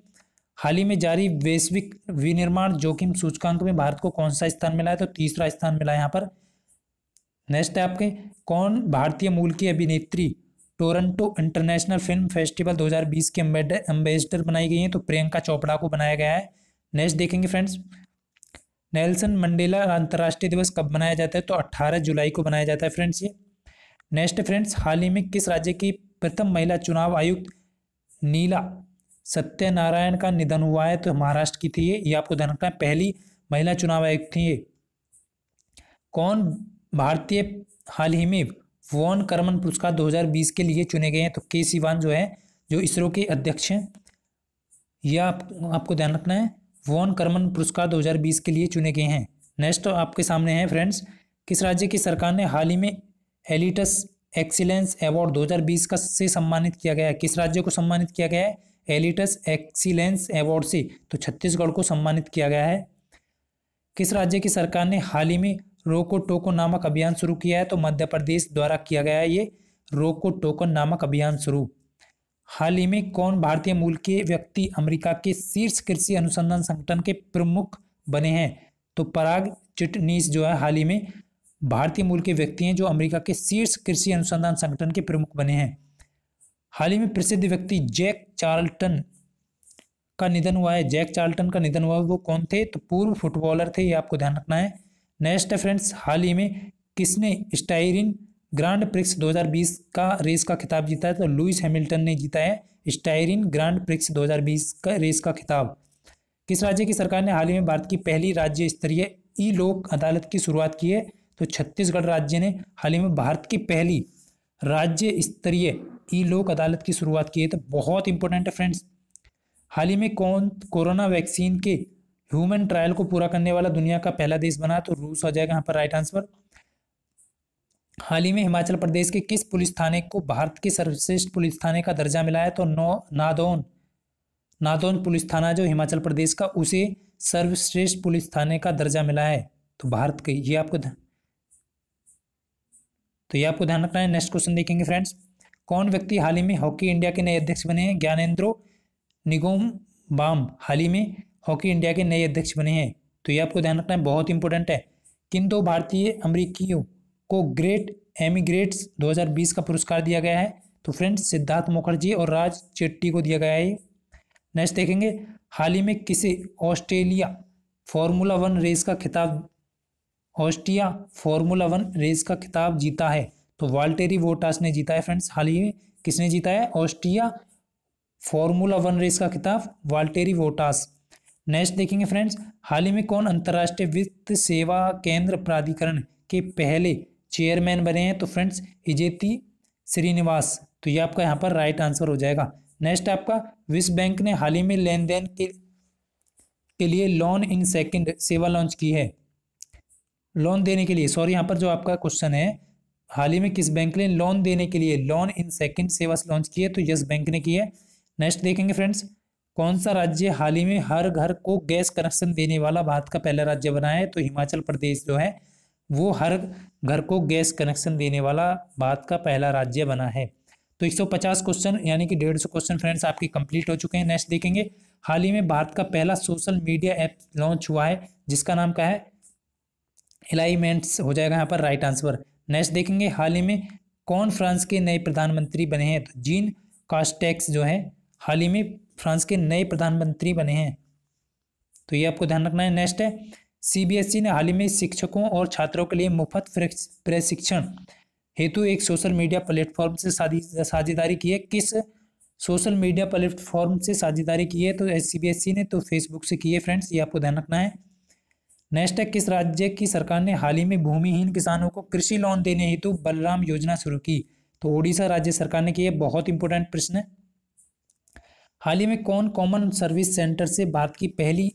हाल ही में जारी वैश्विक विनिर्माण जोखिम सूचकांक में भारत को कौन सा स्थान मिला है? तो तीसरा स्थान मिला है यहाँ पर। नेक्स्ट है आपके, कौन भारतीय मूल की अभिनेत्री टोरंटो इंटरनेशनल फिल्म फेस्टिवल 2020 के एम्बेसडर बनाई गई है? तो प्रियंका चोपड़ा को बनाया गया है। नेक्स्ट देखेंगे फ्रेंड्स, नेल्सन मंडेला अंतर्राष्ट्रीय दिवस कब मनाया जाता है? तो 18 जुलाई को मनाया जाता है फ्रेंड्स ये। नेक्स्ट फ्रेंड्स, हाल ही में किस राज्य की प्रथम महिला चुनाव आयुक्त नीला सत्यनारायण का निधन हुआ है? तो महाराष्ट्र की थी ये आपको ध्यान रखना है, पहली महिला चुनाव आयुक्त थी ये। कौन भारतीय हाल ही में वॉन करमन पुरस्कार 2020 के लिए चुने गए हैं? तो के सिवान जो है, जो इसरो के अध्यक्ष हैं, यह आपको ध्यान रखना है, वॉन करमन पुरस्कार 2020 के लिए चुने गए हैं। नेक्स्ट आपके सामने है फ्रेंड्स, किस राज्य की सरकार ने हाल ही में एलिटस एक्सीलेंस अवार्ड 2020 का से सम्मानित किया गया है? किस राज्य को सम्मानित किया गया है एलिटस एक्सीलेंस अवार्ड से? तो छत्तीसगढ़ को सम्मानित किया गया है। किस राज्य की सरकार ने हाल ही में रोको टोकन नामक अभियान शुरू किया है? तो मध्य प्रदेश द्वारा किया गया है ये रोको टोकन नामक अभियान शुरू। हाल ही में कौन भारतीय मूल के व्यक्ति अमेरिका के शीर्ष कृषि अनुसंधान संगठन के प्रमुख बने हैं? तो पराग चिटनीस जो है हाल ही में भारतीय मूल के व्यक्ति हैं जो अमेरिका के शीर्ष कृषि अनुसंधान संगठन के प्रमुख बने हैं। हाल ही में प्रसिद्ध व्यक्ति जैक चार्ल्टन का निधन हुआ है। जैक चार्ल्टन का निधन हुआ है, वो कौन थे? तो पूर्व फुटबॉलर थे, ये आपको ध्यान रखना है। नेक्स्ट है फ्रेंड्स, हाल ही में किसने स्टायरिन ग्रांड प्रिक्स 2020 का रेस का खिताब जीता है? तो लुइस हैमिल्टन ने जीता है स्टायरिन ग्रांड प्रिक्स 2020 का रेस का खिताब। किस राज्य की सरकार ने हाल ही में भारत की पहली राज्य स्तरीय ई लोक अदालत की शुरुआत की है? तो छत्तीसगढ़ राज्य ने हाल ही में भारत की पहली राज्य स्तरीय ई लोक अदालत की शुरुआत की है। तो बहुत इंपॉर्टेंट है फ्रेंड्स। हाल ही में कौन कोरोना वैक्सीन के ह्यूमन ट्रायल को पूरा करने वाला दुनिया का पहला देश बना? तो रूस हो जाएगा यहाँ पर राइट आंसर। हाल ही में हिमाचल प्रदेश के किस पुलिस थाने को भारत के सर्वश्रेष्ठ पुलिस थाने का दर्जा मिला है? तो नादौन पुलिस थाना जो हिमाचल प्रदेश का, उसे सर्वश्रेष्ठ पुलिस थाने का दर्जा मिला है। तो भारत के ये आपको ध्यान रखना है। नेक्स्ट क्वेश्चन देखेंगे फ्रेंड्स, कौन व्यक्ति हाल ही में हॉकी इंडिया के नए अध्यक्ष बने हैं? ज्ञानेंद्रो निंगोमबाम हाल ही में हॉकी इंडिया के नए अध्यक्ष बने हैं। तो ये आपको ध्यान रखना है, बहुत इंपॉर्टेंट है। किन दो भारतीय अमेरिकियों को ग्रेट एमिग्रेट्स 2020 का पुरस्कार दिया गया है? तो फ्रेंड्स सिद्धार्थ मुखर्जी और राज चेट्टी को दिया गया है। नेक्स्ट देखेंगे, हाल ही में किसे ऑस्ट्रिया फॉर्मूला 1 रेस का खिताब जीता है? तो वाल्टेरी बोटास ने जीता है फ्रेंड्स। हाल ही में किसने जीता है ऑस्ट्रिया फॉर्मूला 1 रेस का खिताब? Valtteri Bottas. नेक्स्ट देखेंगे फ्रेंड्स, हाल ही में कौन अंतर्राष्ट्रीय वित्त सेवा केंद्र प्राधिकरण के पहले चेयरमैन बने हैं? तो फ्रेंड्स इजेती श्रीनिवास। तो ये आपका यहाँ पर राइट आंसर हो जाएगा। नेक्स्ट आपका, विश्व बैंक ने हाल ही में लेन देन के लिए लोन इन सेकंड सेवा लॉन्च की है। लोन देने के लिए, सॉरी यहाँ पर जो आपका क्वेश्चन है, हाल ही में किस बैंक ने लोन देने के लिए लोन इन सेकंड सेवा लॉन्च की है? तो यस बैंक ने की है। नेक्स्ट देखेंगे फ्रेंड्स, कौन सा राज्य हाल ही में हर घर को गैस कनेक्शन देने वाला भारत का पहला राज्य बना है? तो हिमाचल प्रदेश जो है वो हर घर को गैस कनेक्शन देने वाला भारत का पहला राज्य बना है। तो 150 क्वेश्चन यानी कि 150 क्वेश्चन फ्रेंड्स आपके कंप्लीट हो चुके हैं। नेक्स्ट देखेंगे, हाल ही में भारत का पहला सोशल मीडिया ऐप लॉन्च हुआ है जिसका नाम क्या है? एलाइमेंट्स हो जाएगा यहाँ पर राइट आंसर। नेक्स्ट देखेंगे, हाल ही में कौन फ्रांस के नए प्रधानमंत्री बने हैं? तो जीन कास्टेक्स जो है हाल ही में फ्रांस के नए प्रधानमंत्री बने हैं। तो ये आपको ध्यान रखना है। नेक्स्ट है, सीबीएसई ने हाल ही में शिक्षकों और छात्रों के लिए मुफ्त प्रशिक्षण हेतु एक सोशल मीडिया प्लेटफॉर्म से साझेदारी की है। किस सोशल मीडिया प्लेटफॉर्म से साझेदारी की है? तो सीबीएसई ने तो फेसबुक से की है फ्रेंड्स, ये आपको ध्यान रखना है। नेक्स्ट है, किस राज्य की सरकार ने हाल ही में भूमिहीन किसानों को कृषि लोन देने हेतु बलराम योजना शुरू की? तो ओडिशा राज्य सरकार ने की है। बहुत इंपॉर्टेंट प्रश्न है। हाल ही में कौन कॉमन सर्विस सेंटर से भारत की पहली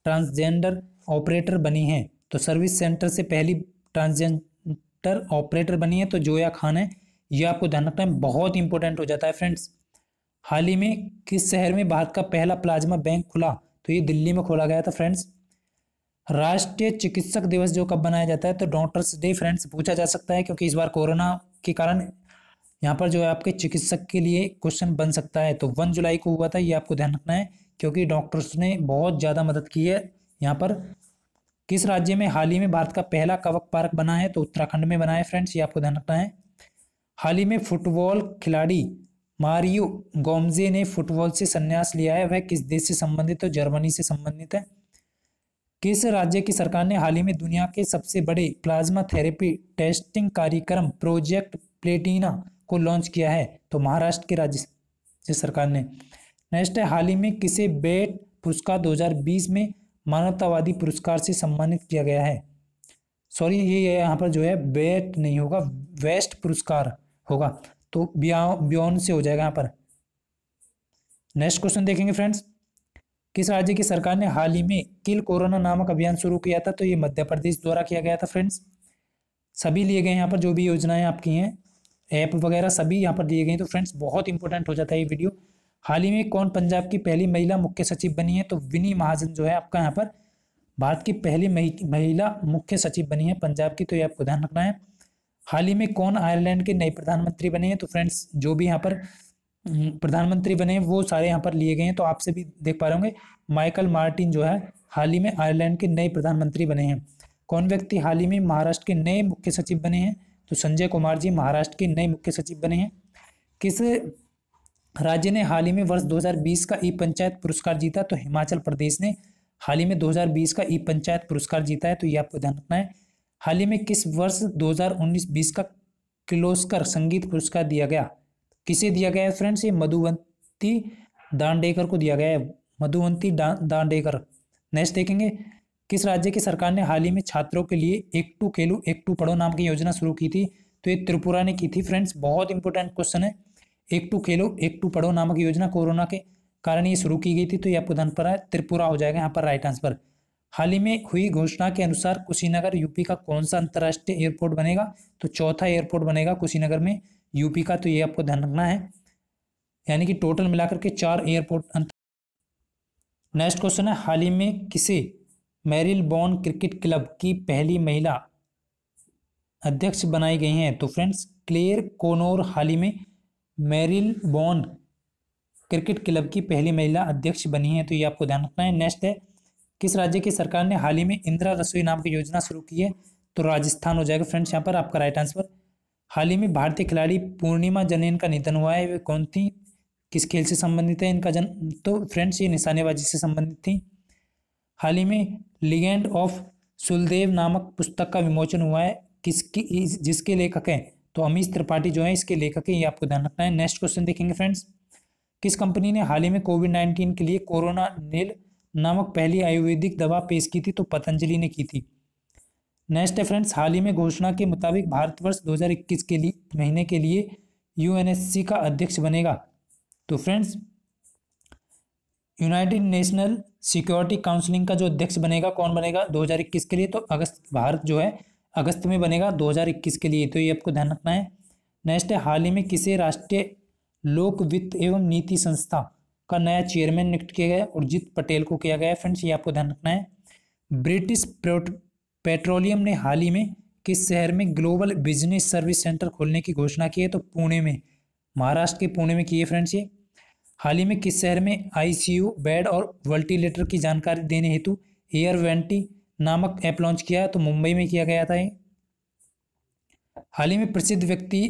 ट्रांसजेंडर ऑपरेटर बनी है? तो सर्विस सेंटर से पहली ट्रांसजेंडर ऑपरेटर बनी है तो जोया खान है। ये आपको ध्यान रखना है, बहुत इंपॉर्टेंट हो जाता है फ्रेंड्स। हाल ही में किस शहर में भारत का पहला प्लाज्मा बैंक खुला? तो ये दिल्ली में खोला गया था फ्रेंड्स। राष्ट्रीय चिकित्सक दिवस जो कब बनाया जाता है, तो डॉक्टर्स डे फ्रेंड्स पूछा जा सकता है, क्योंकि इस बार कोरोना के कारण यहाँ पर जो है आपके चिकित्सक के लिए क्वेश्चन बन सकता है। तो 1 जुलाई को हुआ था, ये आपको ध्यान रखना है, क्योंकि डॉक्टर्स ने बहुत ज़्यादा मदद की है यहाँ पर। किस राज्य में हाल ही में भारत का पहला कवक पार्क बना है, तो उत्तराखंड में बना है फ्रेंड्स, ये आपको ध्यान रखना है। हाल ही में फुटबॉल खिलाड़ी मारियो गोम्जे ने फुटबॉल से संन्यास लिया है, वह किस देश से संबंधित है, तो जर्मनी से संबंधित है। किस राज्य की सरकार ने हाल ही में दुनिया के सबसे बड़े प्लाज्मा थेरेपी टेस्टिंग कार्यक्रम प्रोजेक्ट प्लेटिना को लॉन्च किया है, तो महाराष्ट्र के राज्य सरकार ने। नेक्स्ट है, हाल ही में किसे बेट पुरस्कार 2020 में मानवतावादी पुरस्कार से सम्मानित किया गया है। सॉरी, ये यहाँ पर जो है बेट नहीं होगा, वेस्ट पुरस्कार होगा, तो ब्योन से हो जाएगा यहाँ पर। नेक्स्ट क्वेश्चन देखेंगे फ्रेंड्स, किस राज्य की सरकार ने हाल ही में किल कोरोना नामक अभियान शुरू किया था, तो ये मध्य प्रदेश द्वारा किया गया था फ्रेंड्स। सभी लिए गए यहाँ पर जो भी योजनाएं आपकी हैं, ऐप वगैरह सभी यहाँ पर दिए गए हैं, तो फ्रेंड्स बहुत इंपॉर्टेंट हो जाता है ये वीडियो। हाल ही में कौन पंजाब की पहली महिला मुख्य सचिव बनी है, तो विनी महाजन जो है आपका यहाँ पर भारत की पहली महिला मुख्य सचिव बनी है पंजाब की, तो ये आपको ध्यान रखना है। हाल ही में कौन आयरलैंड के नए प्रधानमंत्री बने हैं, तो फ्रेंड्स जो भी यहाँ पर प्रधानमंत्री बने हैं वो सारे यहाँ पर लिए गए हैं, तो आपसे भी देख पा रहे होंगे माइकल मार्टिन जो है हाल ही में आयरलैंड के नए प्रधानमंत्री बने हैं। कौन व्यक्ति हाल ही में महाराष्ट्र के नए मुख्य सचिव बने हैं, तो संजय कुमार जी महाराष्ट्र के नए मुख्य सचिव बने हैं। किस राज्य ने हाल ही में वर्ष 2020 का ई पंचायत पुरस्कार जीता, तो हिमाचल प्रदेश ने हाल ही में 2020 का ई पंचायत पुरस्कार जीता है, तो ये आपको ध्यान रखना है। हाल ही में किस वर्ष 2019-20 का किर्लोस्कर संगीत पुरस्कार दिया गया, किसे दिया गया है फ्रेंड्स, ये मधुवंती दांडेकर को दिया गया है, मधुवंती दांडेकर। नेक्स्ट देखेंगे, किस राज्य की सरकार ने हाल ही में छात्रों के लिए एक टू खेलो एक टू पढ़ो नाम की योजना शुरू की थी, तो ये त्रिपुरा ने की थी फ्रेंड्स। बहुत इंपॉर्टेंट क्वेश्चन है, एक टू खेलो एक टू पढ़ो नामक योजना कोरोना के कारण ये शुरू की गई थी, तो ये आपको ध्यान पर है, त्रिपुरा हो जाएगा यहाँ पर राइट आंसर। हाल ही में हुई घोषणा के अनुसार कुशीनगर यूपी का कौन सा अंतर्राष्ट्रीय एयरपोर्ट बनेगा, तो चौथा एयरपोर्ट बनेगा कुशीनगर में यूपी का, तो ये आपको ध्यान रखना है, यानी कि टोटल मिलाकर के 4 एयरपोर्ट। नेक्स्ट क्वेश्चन है, हाल ही में किसे मेरिलबोर्न क्रिकेट क्लब की पहली महिला अध्यक्ष बनाई गई हैं, तो फ्रेंड्स क्लेयर कोनोर हाल ही में मेरिलबोर्न क्रिकेट क्लब की पहली महिला अध्यक्ष बनी है, तो ये आपको ध्यान रखना है। नेक्स्ट है, किस राज्य की सरकार ने हाल ही में इंदिरा रसोई नाम की योजना शुरू की है, तो राजस्थान हो जाएगा फ्रेंड्स यहाँ पर आपका राइट आंसर। हाल ही में भारतीय खिलाड़ी पूर्णिमा जनेन का निधन हुआ है, वे कौन थी, किस खेल से संबंधित है इनका जन्म, तो फ्रेंड्स ये निशानेबाजी से संबंधित थी। हाल ही में लीजेंड ऑफ सुलदेव नामक पुस्तक का विमोचन हुआ है, किसकी जिसके लेखक हैं, तो अमीश त्रिपाठी जो है इसके लेखक हैं, ये आपको ध्यान रखना है। नेक्स्ट क्वेश्चन देखेंगे फ्रेंड्स, किस कंपनी ने हाल ही में कोविड-19 के लिए कोरोना नील नामक पहली आयुर्वेदिक दवा पेश की थी, तो पतंजलि ने की थी। नेक्स्ट है फ्रेंड्स, हाल ही में घोषणा के मुताबिक भारतवर्ष 2021 के लिए महीने के लिए यूएनएससी का अध्यक्ष बनेगा, तो friends United national security counselling का जो अध्यक्ष बनेगा कौन बनेगा 2021 के लिए, तो अगस्त, भारत जो है अगस्त में बनेगा 2021 के लिए, तो ये आपको ध्यान रखना है। नेक्स्ट है, हाल ही में किसे राष्ट्रीय लोक वित्त एवं नीति संस्था का नया चेयरमैन नियुक्त किया गया, उर्जित पटेल को किया गया है फ्रेंड्स, ये आपको ध्यान रखना है। ब्रिटिश पेट्रोलियम ने हाल ही में किस शहर में ग्लोबल बिजनेस सर्विस सेंटर खोलने की घोषणा की है, तो पुणे में, महाराष्ट्र के पुणे में की है फ्रेंड्स ये। हाल ही में किस शहर में आईसीयू बेड और वेंटिलेटर की जानकारी देने हेतु एयर वेंटी नामक ऐप लॉन्च किया है, तो मुंबई में किया गया था ये। हाल ही में प्रसिद्ध व्यक्ति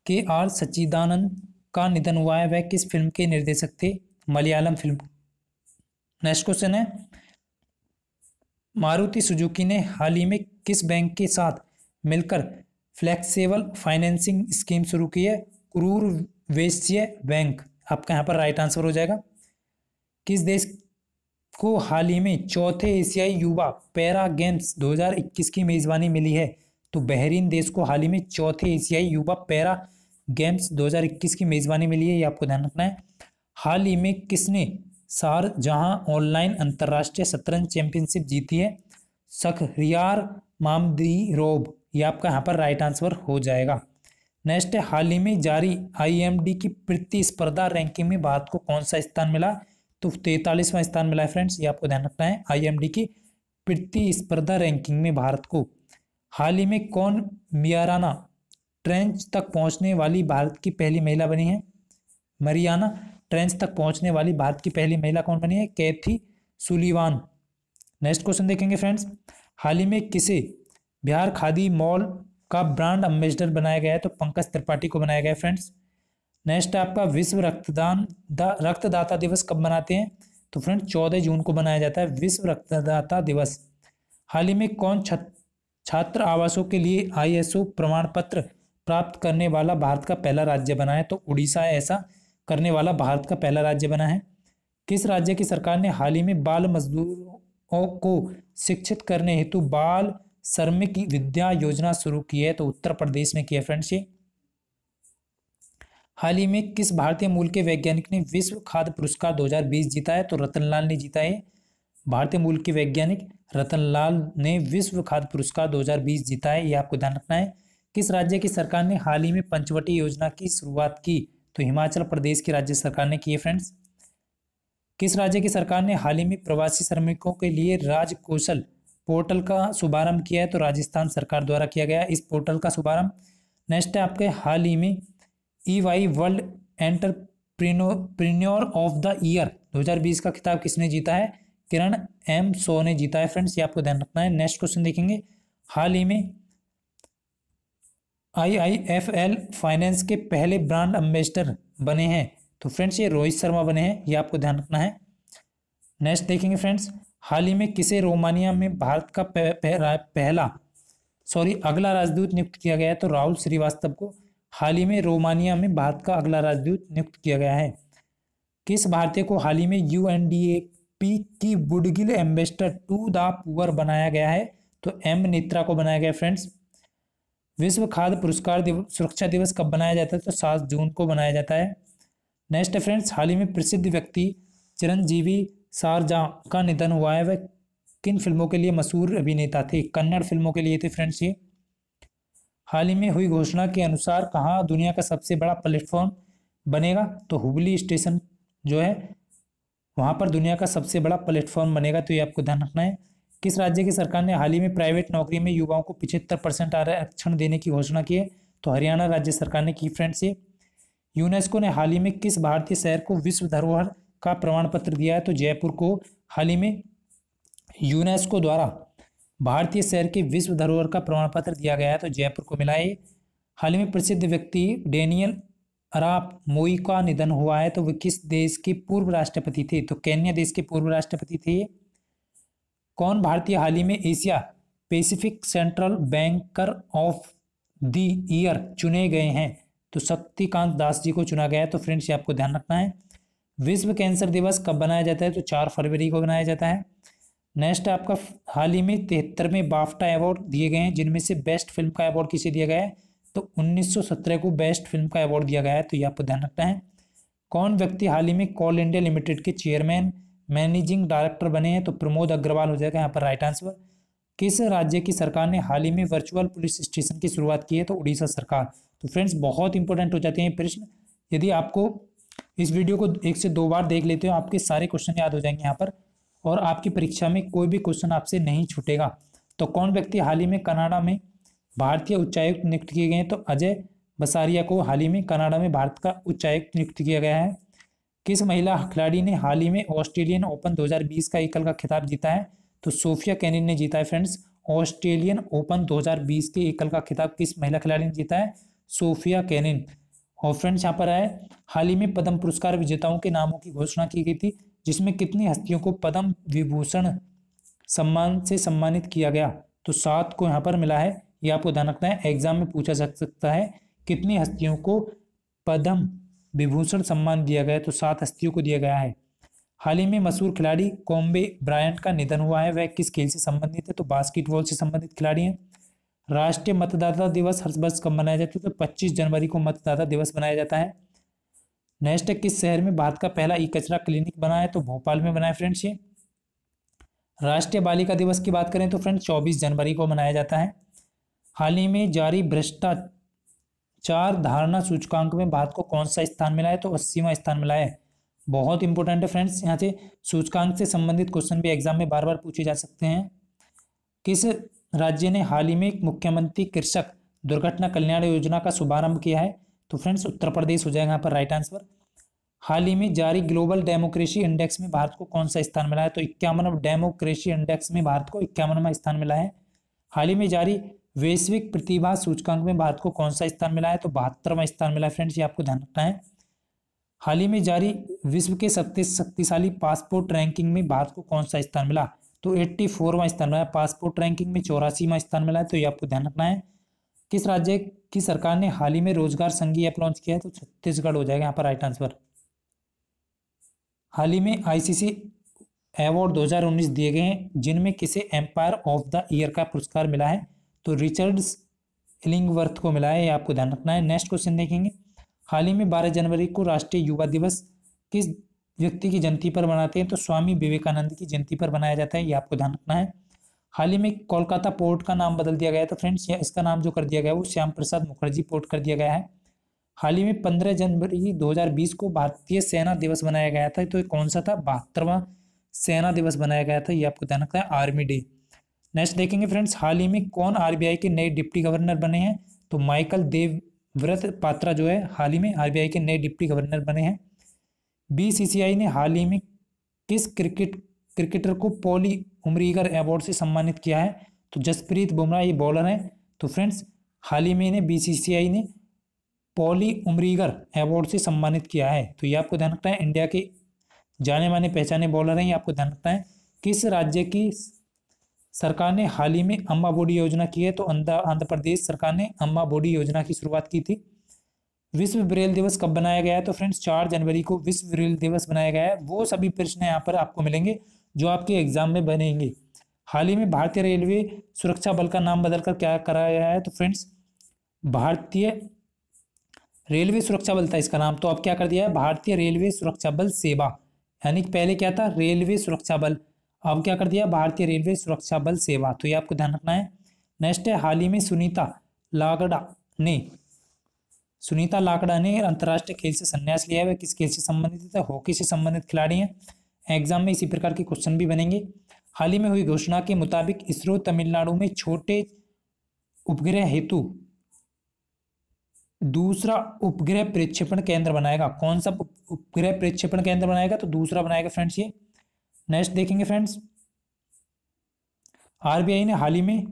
के आर सच्चिदानंद का निधन हुआ है, वह किस फिल्म के निर्देशक थे, मलयालम फिल्म। नेक्स्ट क्वेश्चन है, मारुति सुजुकी ने हाल ही में किस बैंक के साथ मिलकर फ्लेक्सिबल फाइनेंसिंग स्कीम शुरू की है, करूर वैश्य बैंक, आपका यहाँ पर राइट आंसर हो जाएगा। किस देश को हाल ही में चौथे एशियाई युवा पैरा गेम्स 2021 की मेजबानी मिली है, तो बहरीन देश को हाल ही में चौथे एशियाई युवा पैरा गेम्स 2021 की मेजबानी मिली है, ये आपको ध्यान रखना है। हाल ही में किसने शारजहां ऑनलाइन अंतर्राष्ट्रीय शतरंज चैंपियनशिप जीती है, शखरियार मामदीरोव, ये आपका यहाँ पर राइट आंसर हो जाएगा। नेक्स्ट है, हाल ही में जारी आईएमडी की प्रतिस्पर्धा रैंकिंग में भारत को कौन सा स्थान मिला, तो 43वां स्थान मिला है फ्रेंड्स, ये आपको ध्यान रखना है। आईएमडी की प्रतिस्पर्धा रैंकिंग में भारत को हाल ही में कौन मियाराना ट्रेंच तक पहुंचने वाली भारत की पहली महिला बनी है? मरियाना ट्रेंच तक पहुंचने वाली भारत की पहली महिला कौन बनी है? कैथी सुलीवान। नेक्स्ट क्वेश्चन देखेंगे फ्रेंड्स, हाल ही में किसे बिहार खादी मॉल का ब्रांड एम्बेसडर बनाया गया है? तो पंकज त्रिपाठी को बनाया गया है फ्रेंड्स। नेक्स्ट है आपका विश्व रक्तदाता दिवस कब मनाते हैं? तो फ्रेंड्स 14 जून को मनाया जाता है विश्व रक्तदाता दिवस। हाल ही में कौन छात्र आवासों के लिए ISO प्रमाण पत्र प्राप्त करने वाला भारत का पहला राज्य बना है? तो उड़ीसा ऐसा करने वाला भारत का पहला राज्य बना है। किस राज्य की सरकार ने हाल ही में बाल मजदूरों को शिक्षित करने हेतु बाल श्रमिक विद्या योजना शुरू की है? तो उत्तर प्रदेश ने किया फ्रेंड्स ये। हाल ही में किस भारतीय मूल के वैज्ञानिक ने विश्व खाद्य पुरस्कार 2020 जीता है? तो रतनलाल ने जीता है। भारतीय मूल के वैज्ञानिक रतनलाल ने विश्व खाद्य पुरस्कार 2020 जीता है, ये आपको ध्यान रखना है। किस राज्य की सरकार ने हाल ही में पंचवटी योजना की शुरुआत की? तो हिमाचल प्रदेश की राज्य सरकार ने की है फ्रेंड्स। किस राज्य की सरकार ने हाल ही में प्रवासी श्रमिकों के लिए राज कौशल पोर्टल का शुभारंभ किया है? तो राजस्थान सरकार द्वारा किया गया इस पोर्टल का शुभारंभ। नेक्स्ट है आपके हाल ही में EY world entrepreneur of the year 2020 का खिताब किसने जीता है? किरण M शो ने जीता है फ्रेंड्स, ये आपको ध्यान रखना है। नेक्स्ट क्वेश्चन देखेंगे, हाल ही में IIFL फाइनेंस के पहले ब्रांड एम्बेसडर बने हैं? तो फ्रेंड्स ये रोहित शर्मा बने हैं, ये आपको ध्यान रखना है। नेक्स्ट देखेंगे फ्रेंड्स, हाल ही में किसे रोमानिया में भारत का अगला राजदूत नियुक्त किया गया है? तो राहुल श्रीवास्तव को हाल ही में रोमानिया में भारत का अगला राजदूत नियुक्त किया गया है। किस भारतीय को हाल ही में UNDP की वुडगिल एम्बेसडर टू द पुअर बनाया गया है? तो M नेत्रा को बनाया गया फ्रेंड्स। विश्व खाद्य पुरस्कार सुरक्षा दिवस कब बनाया जाता है? तो 7 जून को बनाया जाता है। नेक्स्ट है फ्रेंड्स, हाल ही में प्रसिद्ध व्यक्ति चिरंजीवी सारजाह का निधन हुआ है, वह किन फिल्मों के लिए मशहूर अभिनेता थे? कन्नड़ फिल्मों के लिए थे फ्रेंड्स ये। हाल ही में हुई घोषणा के अनुसार कहाँ दुनिया का सबसे बड़ा प्लेटफॉर्म बनेगा? तो हुबली स्टेशन जो है वहाँ पर दुनिया का सबसे बड़ा प्लेटफॉर्म बनेगा, तो ये आपको ध्यान रखना है। किस राज्य की सरकार ने हाल ही में प्राइवेट नौकरी में युवाओं को 75% आरक्षण देने की घोषणा की है? तो हरियाणा राज्य सरकार ने की फ्रेंड्स ये। यूनेस्को ने हाल ही में किस भारतीय शहर को विश्व धरोहर का प्रमाण पत्र दिया है? तो जयपुर को हाल ही में यूनेस्को द्वारा भारतीय शहर के विश्व धरोहर का प्रमाण पत्र दिया गया है, तो जयपुर को मिला है। हाल ही में प्रसिद्ध व्यक्ति डेनियल अराप मोई का निधन हुआ है, तो वे किस देश के पूर्व राष्ट्रपति थे? तो केन्या देश के पूर्व राष्ट्रपति थे। कौन भारतीय हाल ही में Asia Pacific central banker of the year चुने गए हैं? तो शक्तिकांत दास जी को चुना गया है, तो फ्रेंड्स ये आपको ध्यान रखना है। विश्व कैंसर दिवस कब बनाया जाता है? तो 4 फरवरी को बनाया जाता है। नेक्स्ट आपका हाल ही में 73वें बाफ्टा अवार्ड दिए गए हैं, जिनमें से बेस्ट फिल्म का अवार्ड किसे दिया गया है? तो 1917 को बेस्ट फिल्म का अवार्ड दिया गया है, तो ये आपको ध्यान रखना है। कौन व्यक्ति हाल ही में कोल इंडिया लिमिटेड के चेयरमैन मैनेजिंग डायरेक्टर बने हैं? तो प्रमोद अग्रवाल हो जाएगा यहाँ पर राइट आंसर। किस राज्य की सरकार ने हाल ही में वर्चुअल पुलिस स्टेशन की शुरुआत की है? तो उड़ीसा सरकार। तो फ्रेंड्स बहुत इंपॉर्टेंट हो जाते हैं प्रश्न, यदि आपको इस वीडियो को 1 से 2 बार देख लेते हो आपके सारे क्वेश्चन याद हो जाएंगे यहाँ पर, और आपकी परीक्षा में कोई भी क्वेश्चन आपसे नहीं छूटेगा। तो कौन व्यक्ति हाल ही में कनाडा में भारतीय उच्चायुक्त नियुक्त किए गए हैं? तो अजय बसारिया को हाल ही में कनाडा में भारत का उच्चायुक्त नियुक्त किया गया है। किस महिला खिलाड़ी ने हाल ही में ऑस्ट्रेलियन ओपन 2020 का एकल का खिताब जीता है? तो सोफिया केनिन ने जीता है फ्रेंड्स। ऑस्ट्रेलियन ओपन 2020 के एकल का खिताब किस महिला खिलाड़ी ने जीता है? Sofia Kenin. और फ्रेंड्स यहाँ पर है हाल ही में पद्म पुरस्कार विजेताओं के नामों की घोषणा की गई थी, जिसमें कितनी हस्तियों को पद्म विभूषण सम्मान से सम्मानित किया गया? तो 7 को यहाँ पर मिला है, ये आपको ध्यान रखना है। एग्जाम में पूछा जा सकता है कितनी हस्तियों को पद्म विभूषण सम्मान दिया गया? तो 7 हस्तियों को दिया गया है। हाल ही में मशहूर खिलाड़ी कोम्बे ब्रायंट का निधन हुआ है, वह किस खेल से संबंधित है? तो बास्केटबॉल से संबंधित खिलाड़ी हैं। राष्ट्रीय मतदाता दिवस हर वर्ष कब मनाया जाता है? तो 25 जनवरी को मतदाता दिवस मनाया जाता है। नेक्स्ट, किस शहर में भारत का पहला ई कचरा क्लिनिक बना है? तो भोपाल में बना है फ्रेंड्स ये। राष्ट्रीय बालिका दिवस की बात करें तो फ्रेंड्स 24 जनवरी को मनाया जाता है। हाल ही में जारी भ्रष्टाचार धारणा सूचकांक में भारत को कौन सा स्थान मिला है? तो 80वां स्थान मिला है। बहुत इंपॉर्टेंट है फ्रेंड्स, यहाँ से सूचकांक से संबंधित क्वेश्चन भी एग्जाम में बार बार पूछे जा सकते हैं। किस राज्य ने हाल ही में मुख्यमंत्री कृषक दुर्घटना कल्याण योजना का शुभारंभ किया है? तो फ्रेंड्स उत्तर प्रदेश हो जाएगा यहाँ पर राइट आंसर। हाल ही में जारी ग्लोबल डेमोक्रेसी इंडेक्स में भारत को कौन सा स्थान मिला है? तो 51। डेमोक्रेसी इंडेक्स में भारत को 51वां स्थान मिला है। हाल ही में जारी वैश्विक प्रतिभा सूचकांक में भारत को कौन सा स्थान मिला है? तो 72वां स्थान मिला है फ्रेंड्स, ये आपको ध्यान रखना है। हाल ही में जारी विश्व के सबसे शक्तिशाली पासपोर्ट रैंकिंग में भारत को कौन सा स्थान मिला? तो 84वां स्थान मिला है। पासपोर्ट रैंकिंग में 84वां स्थान मिला है, तो ये आपको ध्यान रखना है। किस राज्य की सरकार ने हाल ही में रोजगार संघी ऐप लॉन्च किया है? तो छत्तीसगढ़ हो जाएगा यहाँ पर राइट आंसर। हाल ही में आईसीसी अवार्ड 2019 दिए गए हैं, जिनमें किसे एम्पायर ऑफ द ईयर का पुरस्कार मिला है? तो रिचर्ड्स इलिंगवर्थ को मिला है, ये आपको ध्यान रखना है। नेक्स्ट क्वेश्चन देखेंगे। हाल ही में 12 जनवरी को राष्ट्रीय युवा दिवस किस व्यक्ति की जयंती पर मनाते हैं? तो स्वामी विवेकानंद की जयंती पर बनाया जाता है, ये आपको ध्यान रखना है। हाल ही में कोलकाता पोर्ट का नाम बदल दिया गया है, तो फ्रेंड्स इसका नाम जो कर दिया गया है वो श्याम प्रसाद मुखर्जी पोर्ट कर दिया गया है। हाल ही में 15 जनवरी 2020 को भारतीय सेना दिवस बनाया गया था, तो ये कौन सा था? 72वां सेना दिवस बनाया गया था, ये आपको ध्यान रखना है, आर्मी डे। नेक्स्ट देखेंगे फ्रेंड्स। हाल ही में कौन आरबीआई के नए डिप्टी गवर्नर बने हैं? तो माइकल देवव्रत पात्रा जो है हाल ही में आरबीआई के नए डिप्टी गवर्नर बने हैं। बीसीसीआई ने हाल ही में किस क्रिकेटर को पॉली उमरीगर अवार्ड से सम्मानित किया है? तो जसप्रीत बुमराह, ये बॉलर हैं। तो फ्रेंड्स हाल ही में इन्हें बीसीसीआई ने पॉली उमरीगर अवार्ड से सम्मानित किया है, तो ये आपको ध्यान रखना है। इंडिया के जाने माने पहचाने बॉलर हैं, ये आपको ध्यान रखना है। किस राज्य की सरकार ने हाल ही में अम्मा बोडी योजना की है? तो आंध्र प्रदेश सरकार ने अम्मा बोडी योजना की शुरुआत की थी। विश्व ब्रेल दिवस कब बनाया गया है? तो फ्रेंड्स 4 जनवरी को विश्व ब्रेल दिवस बनाया गया है। वो सभी प्रश्न यहाँ पर आपको मिलेंगे जो आपके एग्जाम में बनेंगे। हाल ही में भारतीय रेलवे सुरक्षा बल का नाम बदलकर क्या कराया है? तो फ्रेंड्स भारतीय रेलवे सुरक्षा बल था इसका नाम, तो अब क्या कर दिया है? भारतीय रेलवे सुरक्षा बल सेवा, यानी कि पहले क्या था? रेलवे सुरक्षा बल, अब क्या कर दिया? भारतीय रेलवे सुरक्षा बल सेवा, तो ये आपको ध्यान रखना है। नेक्स्ट है, हाल ही में सुनीता लाकड़ा ने अंतर्राष्ट्रीय खेल से संन्यास लिया है। वह किस खेल से संबंधित है? हॉकी से संबंधित खिलाड़ी हैं। एग्जाम में इसी प्रकार के क्वेश्चन भी बनेंगे। हाल ही में हुई घोषणा के मुताबिक इसरो तमिलनाडु में छोटे उपग्रह हेतु दूसरा उपग्रह प्रक्षेपण केंद्र बनाएगा। कौन सा उपग्रह प्रक्षेपण केंद्र बनाएगा? तो दूसरा बनाएगा फ्रेंड्स ये। नेक्स्ट देखेंगे फ्रेंड्स। आरबीआई ने हाल ही में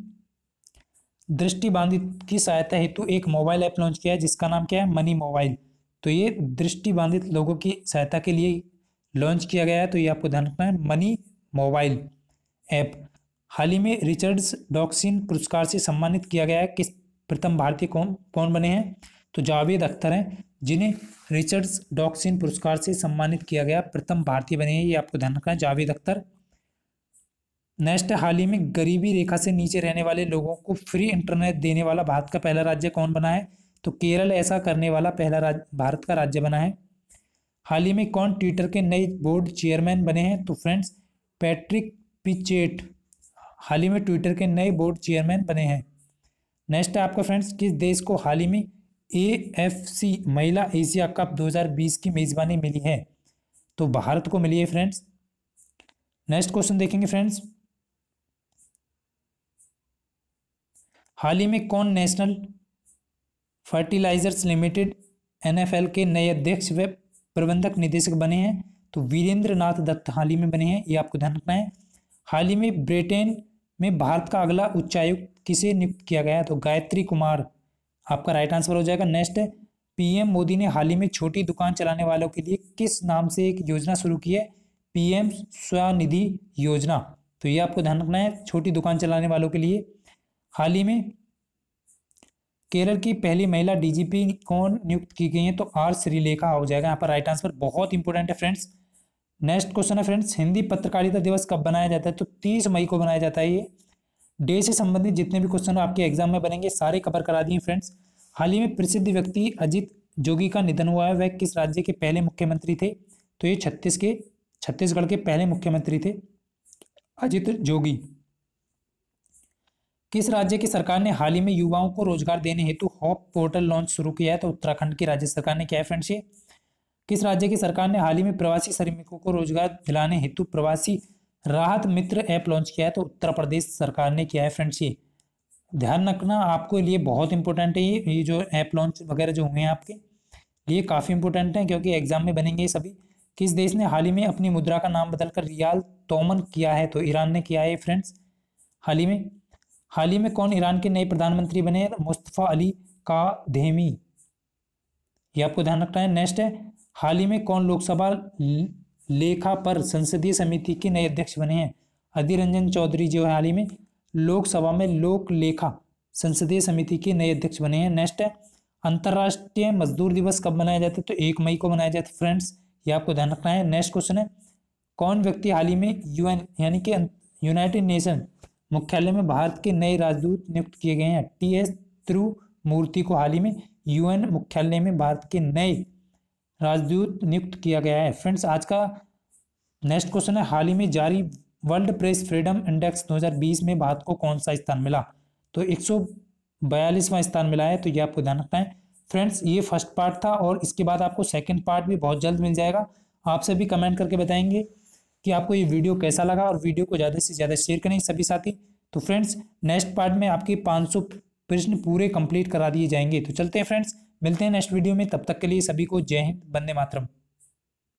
दृष्टिबाधित की सहायता हेतु एक मोबाइल ऐप लॉन्च किया है, जिसका नाम क्या है? Money mobile. तो ये दृष्टिबाधित लोगों की सहायता के लिए लॉन्च किया गया है, तो ये आपको ध्यान रखना है, मनी मोबाइल ऐप। हाल ही में रिचर्ड्स डॉक्सिन पुरस्कार से सम्मानित किया गया है। किस प्रथम भारतीय कौन बने हैं? तो जावेद अख्तर हैं, जिन्हें रिचर्ड्स डॉक्सिन पुरस्कार से सम्मानित किया गया, प्रथम भारतीय बने हैं, ये आपको ध्यान रखना है, जावेद अख्तर। नेक्स्ट, हाल ही में गरीबी रेखा से नीचे रहने वाले लोगों को फ्री इंटरनेट देने वाला भारत का पहला राज्य कौन बना है? तो केरल ऐसा करने वाला पहला भारत का राज्य बना है। हाल ही में कौन ट्विटर के नए बोर्ड चेयरमैन बने हैं? तो फ्रेंड्स पैट्रिक पिचेट हाल ही में ट्विटर के नए बोर्ड चेयरमैन बने हैं। नेक्स्ट है आपका फ्रेंड्स, किस देश को हाल ही में AFC महिला एशिया कप 2020 की मेजबानी मिली है? तो भारत को मिली है फ्रेंड्स। नेक्स्ट क्वेश्चन देखेंगे फ्रेंड्स। हाल ही में कौन नेशनल फर्टिलाइजर्स लिमिटेड NFL के नए अध्यक्ष व प्रबंधक निदेशक बने हैं? तो वीरेंद्र नाथ दत्त हाल ही में बने हैं, ये आपको ध्यान रखना है। हाल ही में ब्रिटेन में भारत का अगला उच्चायुक्त किसे नियुक्त किया गया है? तो गायत्री कुमार आपका राइट आंसर हो जाएगा। नेक्स्ट है, PM मोदी ने हाल ही में छोटी दुकान चलाने वालों के लिए किस नाम से एक योजना शुरू की है? PM स्वनिधि योजना। तो ये आपको ध्यान रखना है, छोटी दुकान चलाने वालों के लिए। हाल ही में केरल की पहली महिला DGP कौन नियुक्त की गई है? तो R श्रीलेखा हो जाएगा यहाँ पर राइट आंसर, बहुत इंपॉर्टेंट है फ्रेंड्स। नेक्स्ट क्वेश्चन है फ्रेंड्स, हिंदी पत्रकारिता दिवस कब बनाया जाता है? तो 30 मई को बनाया जाता है। ये डे से संबंधित जितने भी क्वेश्चन आपके एग्जाम में बनेंगे सारे कवर करा दिए फ्रेंड्स। हाल ही में प्रसिद्ध व्यक्ति अजित जोगी का निधन हुआ है, वह किस राज्य के पहले मुख्यमंत्री थे? तो ये छत्तीसगढ़ के पहले मुख्यमंत्री थे अजित जोगी। किस राज्य की सरकार ने हाल ही में युवाओं को रोजगार देने हेतु हॉप पोर्टल लॉन्च शुरू किया है? तो उत्तराखंड की राज्य सरकार ने किया है फ्रेंड्स। किस राज्य की सरकार ने हाल ही में प्रवासी श्रमिकों को रोजगार दिलाने हेतु प्रवासी राहत मित्र ऐप लॉन्च किया है, तो उत्तर प्रदेश सरकार ने किया है फ्रेंड्स। ये ध्यान रखना, आपको लिए बहुत इंपॉर्टेंट है ये जो ऐप लॉन्च वगैरह जो हुए हैं आपके लिए काफ़ी इंपॉर्टेंट है, क्योंकि एग्जाम में बनेंगे ये सभी। किस देश ने हाल ही में अपनी मुद्रा का नाम बदलकर रियाल तोमन किया है? तो ईरान ने किया है फ्रेंड्स हाल ही में कौन ईरान के नए प्रधानमंत्री बने हैं? मुस्तफ़ा अली कादेमी, ये आपको ध्यान रखना है। नेक्स्ट है, हाल ही में कौन लोकसभा लेखा पर संसदीय समिति के नए अध्यक्ष बने हैं? अधीर रंजन चौधरी जो है हाल ही में लोकसभा में लोक लेखा संसदीय समिति के नए अध्यक्ष बने हैं। नेक्स्ट है, अंतर्राष्ट्रीय मजदूर दिवस कब मनाया जाता है? तो 1 मई को मनाया जाता है फ्रेंड्स, ये आपको ध्यान रखना है। नेक्स्ट क्वेश्चन है, कौन व्यक्ति हाल ही में यूएन यानी कि यूनाइटेड नेशन मुख्यालय में भारत के नए राजदूत नियुक्त किए गए हैं? TS त्रिमूर्ति को हाल ही में यूएन मुख्यालय में भारत के नए राजदूत नियुक्त किया गया है फ्रेंड्स। आज का नेक्स्ट क्वेश्चन है, हाल ही में जारी वर्ल्ड प्रेस फ्रीडम इंडेक्स 2020 में भारत को कौन सा स्थान मिला? तो 142वां स्थान मिला है, तो ये आपको ध्यान रखना है फ्रेंड्स। ये फर्स्ट पार्ट था और इसके बाद आपको सेकंड पार्ट भी बहुत जल्द मिल जाएगा। आप सभी कमेंट करके बताएंगे कि आपको ये वीडियो कैसा लगा, और वीडियो को ज़्यादा से ज़्यादा शेयर करें सभी साथी। तो फ्रेंड्स नेक्स्ट पार्ट में आपके 500 प्रश्न पूरे कंप्लीट करा दिए जाएंगे। तो चलते हैं फ्रेंड्स, मिलते हैं नेक्स्ट वीडियो में, तब तक के लिए सभी को जय हिंद, वंदे मातरम।